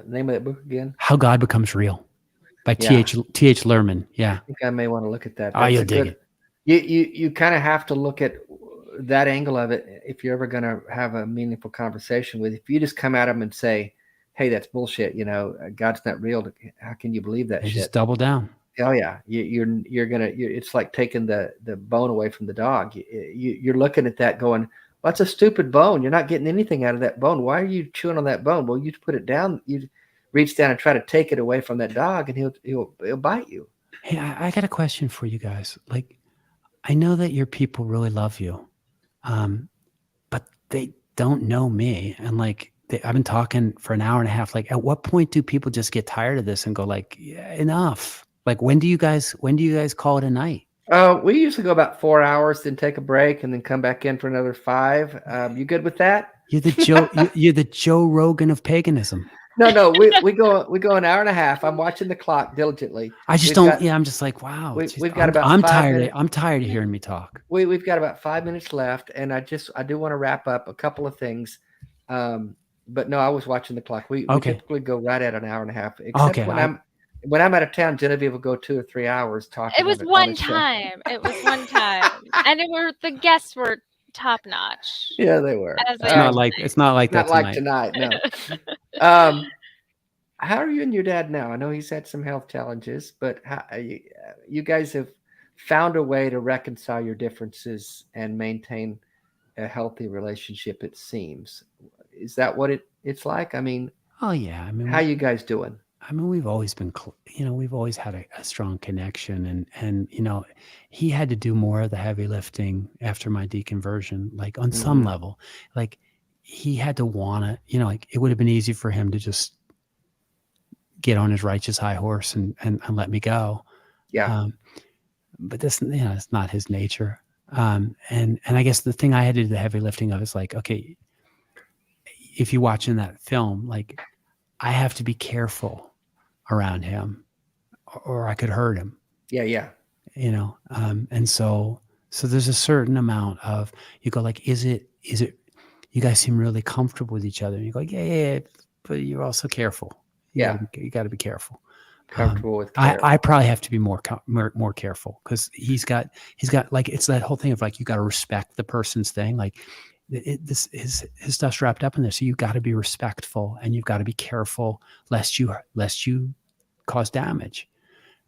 Name of that book again? How God Becomes Real by T.H. Lerman. Yeah. I think I may want to look at that. Oh, you'll dig it. You kind of have to look at that angle of it if you're ever going to have a meaningful conversation with. If you just come at them and say, "Hey, that's bullshit," God's not real. How can you believe that shit? Just double down. Oh yeah, it's like taking the bone away from the dog. You're looking at that going, well, that's a stupid bone. You're not getting anything out of that bone. Why are you chewing on that bone? Well, you put it down. You reach down and try to take it away from that dog, and he'll bite you. Hey, I got a question for you guys. Like, I know that your people really love you, but they don't know me. And like, I've been talking for an hour and a half. Like, at what point do people just get tired of this and go like, yeah, enough? Like, when do you guys call it a night? We usually go about 4 hours, then take a break, and then come back in for another 5. You good with that? You're the Joe Rogan of paganism. No, we go an hour and a half. I'm watching the clock diligently. I'm just like, wow. We've got about I'm 5 tired. minutes. I'm tired of hearing me talk. We've got about 5 minutes left, and I do want to wrap up a couple of things. But no, I was watching the clock. We typically go right at an hour and a half. Except when I'm out of town, Genevieve will go 2 or 3 hours talking. It was one time. And the guests were top notch. Yeah, they were. It's not like tonight. No. How are you and your dad now? I know he's had some health challenges, but how, you guys have found a way to reconcile your differences and maintain a healthy relationship. It seems. Is that what it's like? I mean, oh yeah. I mean, how you guys doing? I mean, we've always been, we've always had a strong connection, and he had to do more of the heavy lifting after my deconversion, like on some level, like he had to like it would have been easy for him to just get on his righteous high horse and let me go. Yeah. But this, it's not his nature. And I guess the thing I had to do the heavy lifting of is like, okay, if you're watching that film, like I have to be careful around him or I could hurt him. Yeah. And so there's a certain amount of, you go like, is it, you guys seem really comfortable with each other. And you go, yeah, but you're also careful. You got to be careful. Comfortable with care. I probably have to be more careful because he's got like, it's that whole thing of like, you got to respect the person's thing. Like his stuff's wrapped up in this. So you got to be respectful and you've got to be careful lest you cause damage.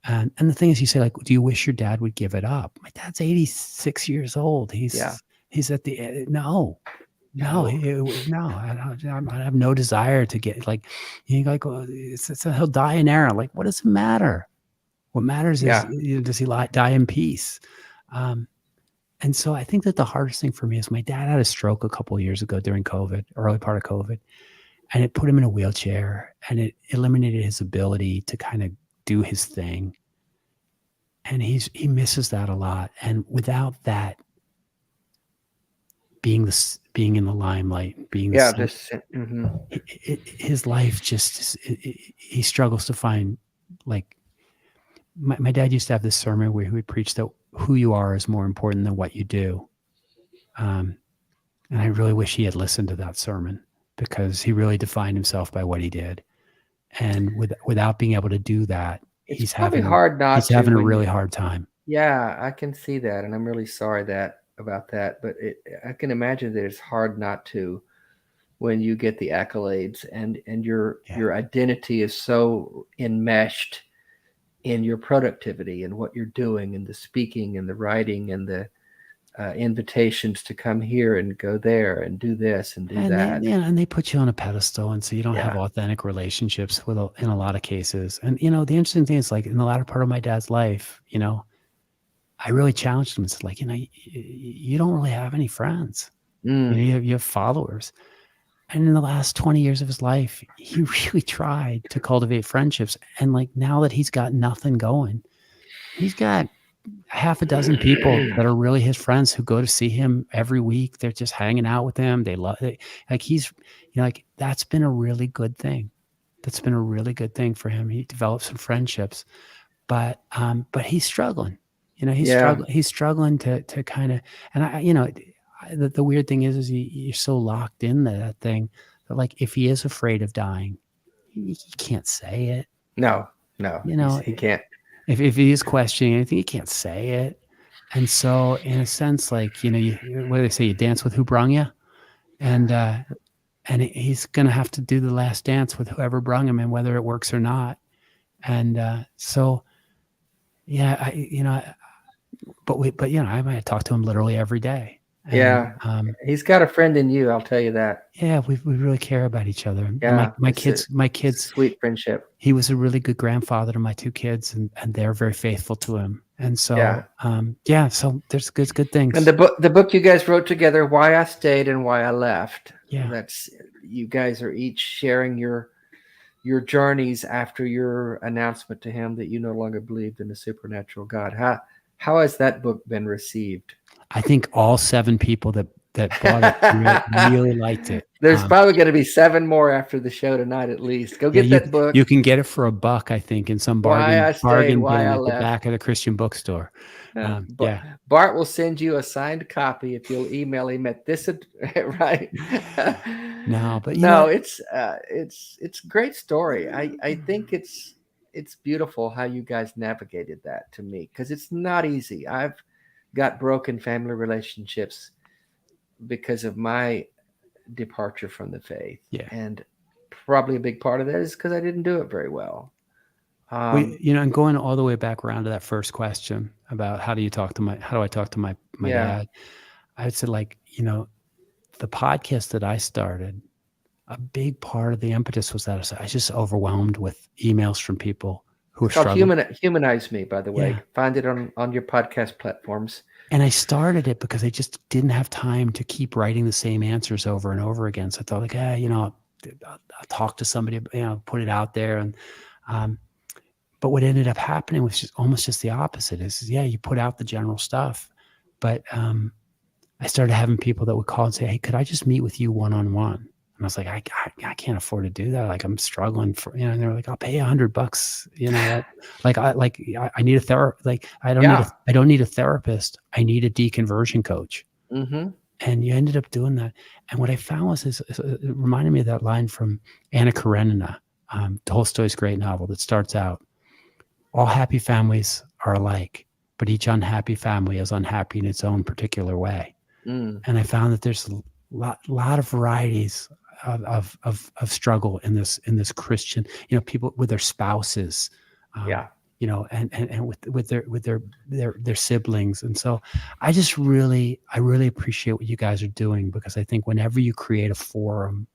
And the thing is, you say like, do you wish your dad would give it up? My dad's 86 years old. He's at the no. I have no desire to get like, well, he'll die in error. Like, what does it matter? What matters is, does he die in peace? And so I think that the hardest thing for me is my dad had a stroke a couple of years ago during COVID, early part of COVID, and it put him in a wheelchair and it eliminated his ability to kind of do his thing. And he misses that a lot. And without that, being in the limelight, his life just he struggles to find, like, my dad used to have this sermon where he would preach that who you are is more important than what you do. And I really wish he had listened to that sermon because he really defined himself by what he did. and without being able to do that, It's he's probably having hard not he's to having a when really hard time. Yeah, I can see that, and I'm really sorry about that. But I can imagine that it's hard not to when you get the accolades and your identity is so enmeshed in your productivity and what you're doing and the speaking and the writing and the invitations to come here and go there and do this and do that. And they put you on a pedestal, and so you don't have authentic relationships in a lot of cases. And the interesting thing is, like, in the latter part of my dad's life, I really challenged him and said, like, you don't really have any friends. You have followers. And in the last 20 years of his life, he really tried to cultivate friendships. And like, now that he's got nothing going, he's got half a dozen people that are really his friends who go to see him every week. They're just hanging out with him. They love it. Like, he's, like, that's been a really good thing. That's been a really good thing for him. He developed some friendships, but he's struggling. He's struggling to kind of, and the weird thing is you're so locked into that thing that, like, if he is afraid of dying, he can't say it. No, he can't. If he is questioning anything, he can't say it. And so, in a sense, like, what do they say? You dance with who brung you, and he's gonna have to do the last dance with whoever brung him, and whether it works or not. And so, yeah, I might talk to him literally every day. And, he's got a friend in you, I'll tell you that. Yeah, we really care about each other. Yeah, my kids, sweet friendship. He was a really good grandfather to my two kids, and they're very faithful to him. And so, so there's good things. And the book you guys wrote together, Why I Stayed and Why I Left. Yeah, that's, you guys are each sharing your journeys after your announcement to him that you no longer believed in the supernatural God. How has that book been received? I think all 7 people that bought it really liked it. There's probably going to be 7 more after the show tonight, at least. Go get that book. You can get it for $1, I think, in some bargain bin at the back of the Christian bookstore. Bart will send you a signed copy if you'll email him at this, right? It's a great story. I think it's beautiful how you guys navigated that, to me, because it's not easy. I've got broken family relationships because of my departure from the faith. Yeah. And probably a big part of that is because I didn't do it very well. And going all the way back around to that first question about how do I talk to my dad? I would say, like, the podcast that I started, a big part of the impetus was that I was just overwhelmed with emails from people who are struggling. Humanize Me, by the way. Yeah. Find it on your podcast platforms. And I started it because I just didn't have time to keep writing the same answers over and over again. So I thought, like, I'll talk to somebody, put it out there. And but what ended up happening was almost just the opposite. You put out the general stuff, but I started having people that would call and say, "Hey, could I just meet with you one-on-one?" And I was like, I can't afford to do that. Like, I'm struggling for, and they're like, I'll pay $100. I need a therapist. Like, I don't need a therapist. I need a deconversion coach. Mm-hmm. And you ended up doing that. And what I found was it reminded me of that line from Anna Karenina, Tolstoy's great novel that starts out, all happy families are alike, but each unhappy family is unhappy in its own particular way. Mm. And I found that there's a lot of varieties of struggle in this Christian, people with their spouses, and with their siblings. And so I really appreciate what you guys are doing, because I think whenever you create a forum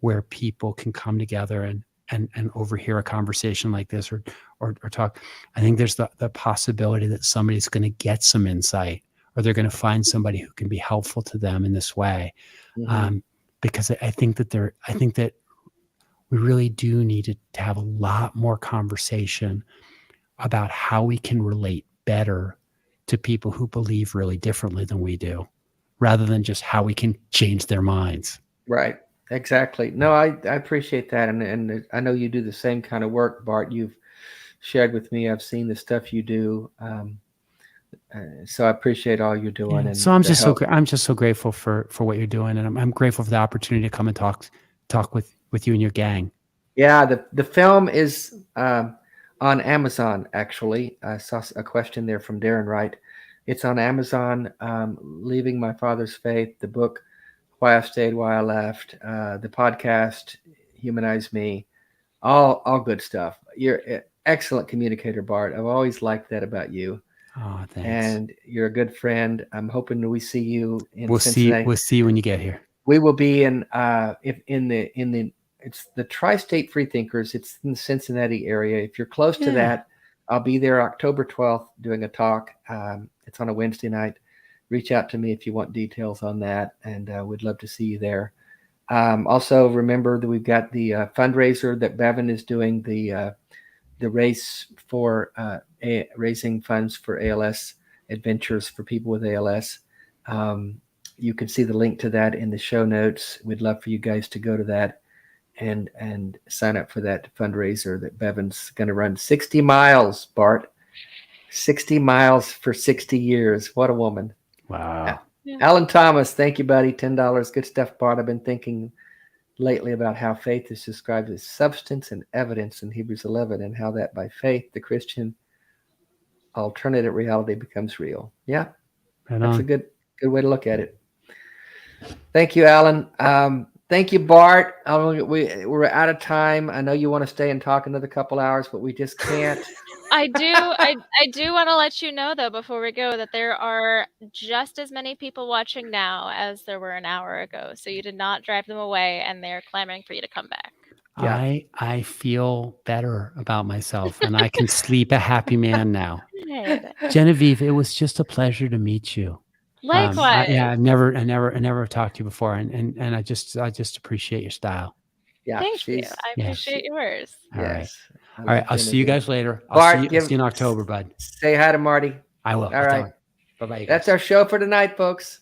where people can come together and overhear a conversation like this or talk, I think there's the possibility that somebody's going to get some insight, or they're going to find somebody who can be helpful to them in this way. Mm-hmm. Because I think that we really do need to have a lot more conversation about how we can relate better to people who believe really differently than we do, rather than just how we can change their minds. Right. Exactly. No, I appreciate that. And I know you do the same kind of work, Bart. You've shared with me. I've seen the stuff you do. So I appreciate all you're doing. Yeah. And so I'm just so grateful for what you're doing. And I'm grateful for the opportunity to come and talk with you and your gang. Yeah, the film is on Amazon. Actually, I saw a question there from Darren Wright. It's on Amazon. Leaving My Father's Faith, the book, Why I Stayed, Why I Left, the podcast, Humanize Me, all good stuff. You're an excellent communicator, Bart. I've always liked that about you. Oh, thanks. And you're a good friend. I'm hoping we see you in We'll Cincinnati. We'll see you when you get here. We will be in it's the Tri-State Freethinkers. It's in the Cincinnati area. If you're close to that, I'll be there October 12th doing a talk. It's on a Wednesday night. Reach out to me if you want details on that, and we'd love to see you there. Also, remember that we've got the fundraiser that Bevan is doing, the race for raising funds for ALS adventures for people with ALS. You can see the link to that in the show notes. We'd love for you guys to go to that and sign up for that fundraiser that Bevan's going to run 60 miles, Bart. 60 miles for 60 years. What a woman. Wow. Yeah. Alan Thomas, thank you, buddy. $10. Good stuff, Bart. I've been thinking lately about how faith is described as substance and evidence in Hebrews 11, and how that by faith, the Christian alternative reality becomes real. Yeah, that's a good way to look at it. Thank you, Alan. Thank you, Bart. We're out of time. I know you want to stay and talk another couple hours, but we just can't. I do want to let you know, though, before we go, that there are just as many people watching now as there were an hour ago. So you did not drive them away, and they're clamoring for you to come back. Yeah. I feel better about myself, and I can sleep a happy man now. Genevieve, it was just a pleasure to meet you. Likewise. I never talked to you before, and I just appreciate your style. Yeah, Thank you. I appreciate yours. All right. Yes. All right. I'll see you guys later. Bart, I'll see you in October, bud. Say hi to Marty. I will. All right. Bye-bye. That's our show for tonight, folks.